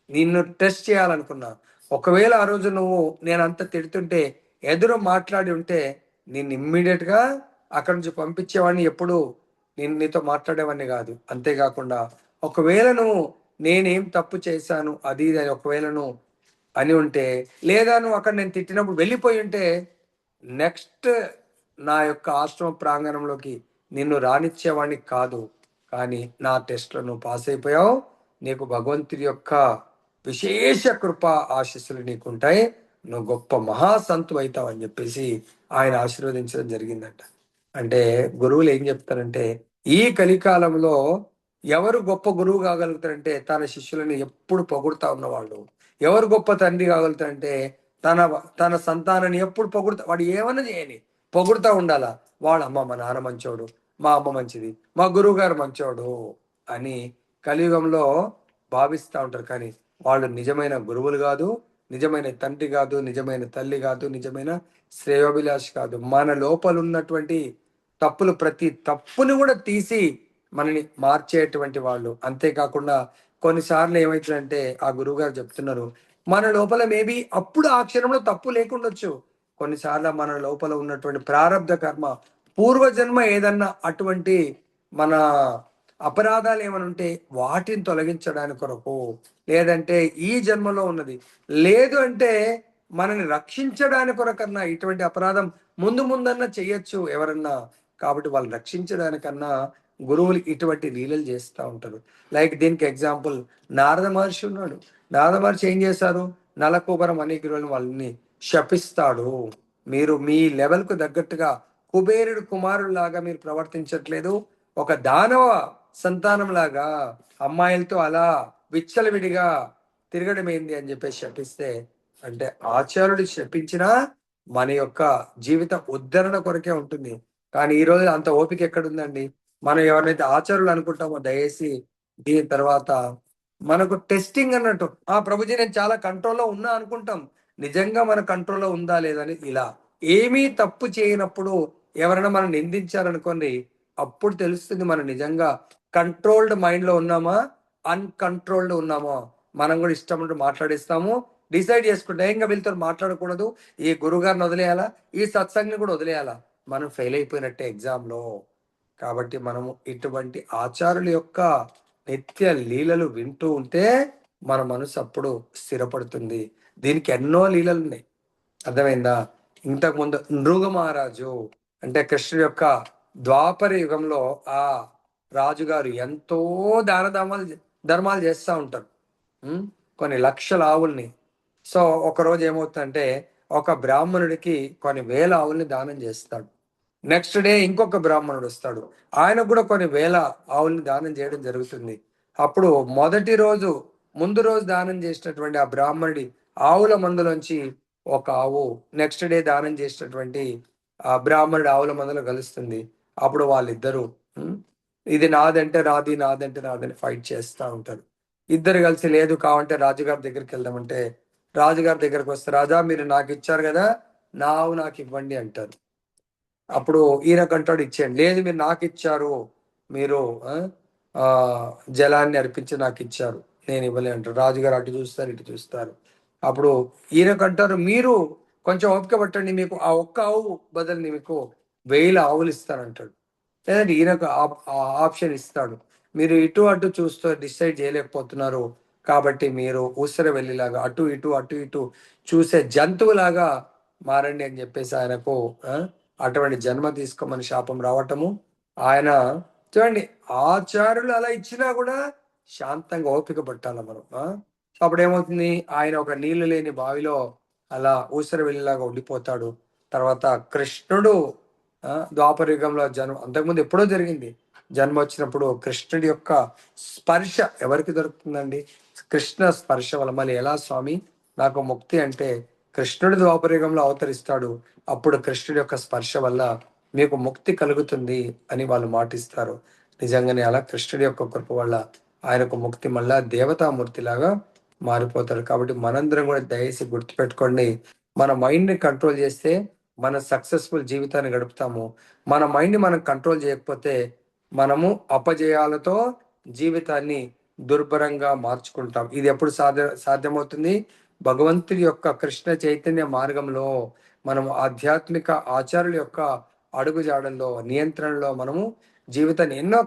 నిన్ను టెస్ట్ చేయాలనుకున్నా. ఒకవేళ ఆ రోజు నువ్వు నేను అంత తిడుతుంటే ఎదురు మాట్లాడి ఉంటే నేను ఇమ్మీడియట్ గా అక్కడి నుంచి పంపించేవాడిని, ఎప్పుడు నేను నీతో మాట్లాడేవాడిని కాదు. అంతేకాకుండా ఒకవేళ నువ్వు నేనేం తప్పు చేశాను అది ఇది ఒకవేళ నువ్వు అని ఉంటే, లేదా నువ్వు అక్కడ నేను తిట్టినప్పుడు వెళ్ళిపోయి ఉంటే, నెక్స్ట్ నా యొక్క ఆశ్రమ ప్రాంగణంలోకి నిన్ను రానిచ్చేవాడిని కాదు, కానీ నా టెస్ట్లో నువ్వు పాస్ అయిపోయావు, నీకు భగవంతుడి యొక్క విశేష కృప ఆశీస్సులు నీకుంటాయి, నువ్వు గొప్ప మహాసంతు అవుతావు అని చెప్పేసి ఆయన ఆశీర్వదించడం జరిగిందంట. అంటే గురువులు ఏం చెప్తారంటే, ఈ కలికాలంలో ఎవరు గొప్ప గురువు కాగలుగుతారంటే తన శిష్యులను ఎప్పుడు పొగుడుతా ఉన్నవాళ్ళు. ఎవరు గొప్ప తండ్రి కాగలుగుతారంటే తన తన సంతానాన్ని ఎప్పుడు పొగుడుతా, వాడు ఏమన్నా చేయని పొగుడుతూ ఉండాలా. వాడు అమ్మ మా నాన్న మంచోడు, మా అమ్మ మంచిది, మా గురువు గారు మంచోడు అని కలియుగంలో భావిస్తూ ఉంటారు. కానీ వాళ్ళు నిజమైన గురువులు కాదు, నిజమైన తండ్రి కాదు, నిజమైన తల్లి కాదు, నిజమైన శ్రేయోభిలాష్ కాదు. మన లోపల ఉన్నటువంటి తప్పులు, ప్రతి తప్పుని కూడా తీసి మనని మార్చేటువంటి వాళ్ళు. అంతేకాకుండా కొన్నిసార్లు ఏమవుతుందంటే ఆ గురువు గారు చెప్తున్నారు, మన లోపల మేబీ అప్పుడు ఆ క్షణంలో తప్పు లేకుండొచ్చు. కొన్నిసార్లు మన లోపల ఉన్నటువంటి ప్రారంధ కర్మ, పూర్వజన్మ ఏదన్నా అటువంటి మన అపరాధాలు ఏమైనా ఉంటే వాటిని తొలగించడానికి కొరకు, లేదంటే ఈ జన్మలో ఉన్నది లేదు అంటే మనని రక్షించడానికి కొరకన్నా ఇటువంటి అపరాధం ముందు ముందన్నా చెయ్యొచ్చు ఎవరన్నా. కాబట్టి వాళ్ళు రక్షించడానికన్నా గురువులు ఇటువంటి లీలలు చేస్తూ ఉంటారు. లైక్ దీనికి ఎగ్జాంపుల్ నారద మహర్షి ఉన్నాడు. నారద మహర్షి ఏం చేశారు, నలకుబరం అనే గురువుని వాళ్ళని శపిస్తాడు. మీరు మీ లెవెల్కు తగ్గట్టుగా కుబేరుడు కుమారుడు లాగా మీరు ప్రవర్తించట్లేదు, ఒక దానవ సంతానం లాగా అమ్మాయిలతో అలా విచ్చలవిడిగా తిరగడం ఏంది అని చెప్పేసి శపిస్తే, అంటే ఆచార్యుడు శపించినా మన యొక్క జీవిత ఉద్ధరణ కొరకే ఉంటుంది. కానీ ఈ రోజు అంత ఓపిక ఎక్కడుందండి. మనం ఎవరినైతే ఆచార్యులు అనుకుంటామో దయచేసి దీని తర్వాత మనకు టెస్టింగ్ అన్నట్టు, ఆ ప్రభుజీ నేను చాలా కంట్రోల్లో ఉన్నా అనుకుంటాం, నిజంగా మన కంట్రోల్లో ఉందా లేదని. ఇలా ఏమీ తప్పు చేయనప్పుడు ఎవరైనా మనం నిందించారనుకోండి, అప్పుడు తెలుస్తుంది మనం నిజంగా కంట్రోల్డ్ మైండ్లో ఉన్నామా, అన్కంట్రోల్డ్ ఉన్నామా. మనం కూడా ఇష్టం ఉంటూ మాట్లాడిస్తాము, డిసైడ్ చేసుకుంటాం ఇంకా వీళ్ళతో మాట్లాడకూడదు, ఈ గురుగారిని వదిలేయాలా, ఈ సత్సంగిని కూడా వదిలేయాలా, మనం ఫెయిల్ అయిపోయినట్టే ఎగ్జామ్లో. కాబట్టి మనము ఇటువంటి ఆచారుల యొక్క నిత్య లీలలు వింటూ ఉంటే మన మనసు అప్పుడు స్థిరపడుతుంది. దీనికి ఎన్నో లీలలు ఉన్నాయి, అర్థమైందా. ఇంతకుముందు నృగ మహారాజు అంటే కృష్ణుడి యొక్క ద్వాపర యుగంలో ఆ రాజుగారు ఎంతో ధర్మాలు చేస్తూ ఉంటారు. కొన్ని లక్షల ఆవుల్ని. సో ఒకరోజు ఏమవుతుందంటే ఒక బ్రాహ్మణుడికి కొన్ని వేల ఆవుల్ని దానం చేస్తాడు. నెక్స్ట్ డే ఇంకొక బ్రాహ్మణుడు వస్తాడు, ఆయనకు కూడా కొన్ని వేల ఆవుల్ని దానం చేయడం జరుగుతుంది. అప్పుడు మొదటి రోజు ముందు రోజు దానం చేసినటువంటి ఆ బ్రాహ్మణుడి ఆవుల మందులోంచి ఒక ఆవు నెక్స్ట్ డే దానం చేసినటువంటి ఆ బ్రాహ్మణుడి ఆవుల మందులో కలుస్తుంది. అప్పుడు వాళ్ళిద్దరూ ఇది నాదంటే నాది, నాదంటే నాదని ఫైట్ చేస్తూ ఉంటారు. ఇద్దరు కలిసి లేదు కావంటే రాజుగారి దగ్గరికి వెళ్దామంటే రాజుగారి దగ్గరకు వస్తే, రాజా మీరు నాకు ఇచ్చారు కదా, నా ఆవు నాకు ఇవ్వండి అంటారు. అప్పుడు ఈయనకంటాడు ఇచ్చేయండి, లేదు మీరు నాకు ఇచ్చారు, మీరు జలాన్ని అర్పించి నాకు ఇచ్చారు, నేను ఇవ్వలే అంటారు. రాజుగారు అటు చూస్తారు ఇటు చూస్తారు. అప్పుడు ఈయనకంటారు మీరు కొంచెం ఓపిక పట్టండి, మీకు ఆ ఒక్క ఆవు బదులు మీకు 1000 ఆవులు ఇస్తానంటాడు. లేదంటే ఈయనకు ఆప్షన్ ఇస్తాడు, మీరు ఇటు అటు చూస్తూ డిసైడ్ చేయలేకపోతున్నారు కాబట్టి మీరు ఊసర వెళ్ళిలాగా అటు ఇటు అటు ఇటు చూసే జంతువులాగా మారండి అని చెప్పేసి ఆయనకు అటువంటి జన్మ తీసుకోమని శాపం రావటము. ఆయన చూడండి, ఆచార్యులు అలా ఇచ్చినా కూడా శాంతంగా ఓపిక పట్టాల మనం. అప్పుడు ఏమవుతుంది, ఆయన ఒక నీళ్లు లేని బావిలో అలా ఊసర వెళ్ళిలాగా ఉండిపోతాడు. తర్వాత కృష్ణుడు ద్వాపర యుగంలో జన్మ, అంతకుముందు ఎప్పుడో జరిగింది, జన్మ వచ్చినప్పుడు కృష్ణుడి యొక్క స్పర్శ ఎవరికి దొరుకుతుందండి, కృష్ణ స్పర్శ వల్ల. మళ్ళీ ఎలా స్వామి నాకు ముక్తి అంటే, కృష్ణుడి ద్వాపరయుగంలో అవతరిస్తాడు, అప్పుడు కృష్ణుడి యొక్క స్పర్శ వల్ల మీకు ముక్తి కలుగుతుంది అని వాళ్ళు మాటిస్తారు. నిజంగానే అలా కృష్ణుడి యొక్క కృప వల్ల ఆయనకు ముక్తి మళ్ళా దేవతామూర్తిలాగా మారిపోతాడు. కాబట్టి మనందరం కూడా దయచేసి గుర్తుపెట్టుకోండి, మన మైండ్ని కంట్రోల్ చేస్తే మన సక్సెస్ఫుల్ జీవితాన్ని గడుపుతాము. మన మైండ్ని మనం కంట్రోల్ చేయకపోతే మనము అపజయాలతో జీవితాన్ని దుర్భరంగా మార్చుకుంటాం. ఇది ఎప్పుడు సాధ్యమవుతుంది, భగవంతుడి యొక్క కృష్ణ చైతన్య మార్గంలో మనము ఆధ్యాత్మిక ఆచార్యుల యొక్క అడుగుజాడల్లో నియంత్రణలో మనము జీవితాన్ని ఎన్నో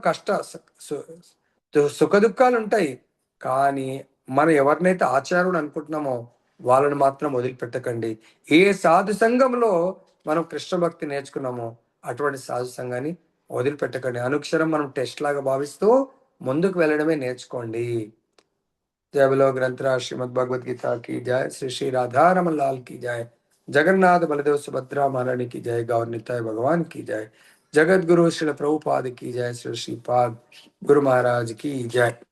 సుఖ దుఃఖాలు ఉంటాయి, కానీ మనం ఎవరినైతే ఆచార్యుడు అనుకుంటున్నామో వాళ్ళని మాత్రం వదిలిపెట్టకండి. ఏ సాధు సంఘంలో మనం కృష్ణ భక్తి నేర్చుకున్నామో అటువంటి సాధు సంఘాన్ని వదిలిపెట్టకండి. అనుక్షరం మనం టెస్ట్ లాగా భావిస్తూ ముందుకు వెళ్ళడమే నేర్చుకోండి. जय बोलो ग्रंथराज श्रीमद् भगवद गीता की जय। श्री श्री राधा रमन लाल की जय। जगन्नाथ बलदेव सुभद्रा महारानी की जय। गौर निताय भगवान की जय। जगत गुरु श्री प्रभुपाद की जय। श्री श्रीपाद गुरु महाराज की जय।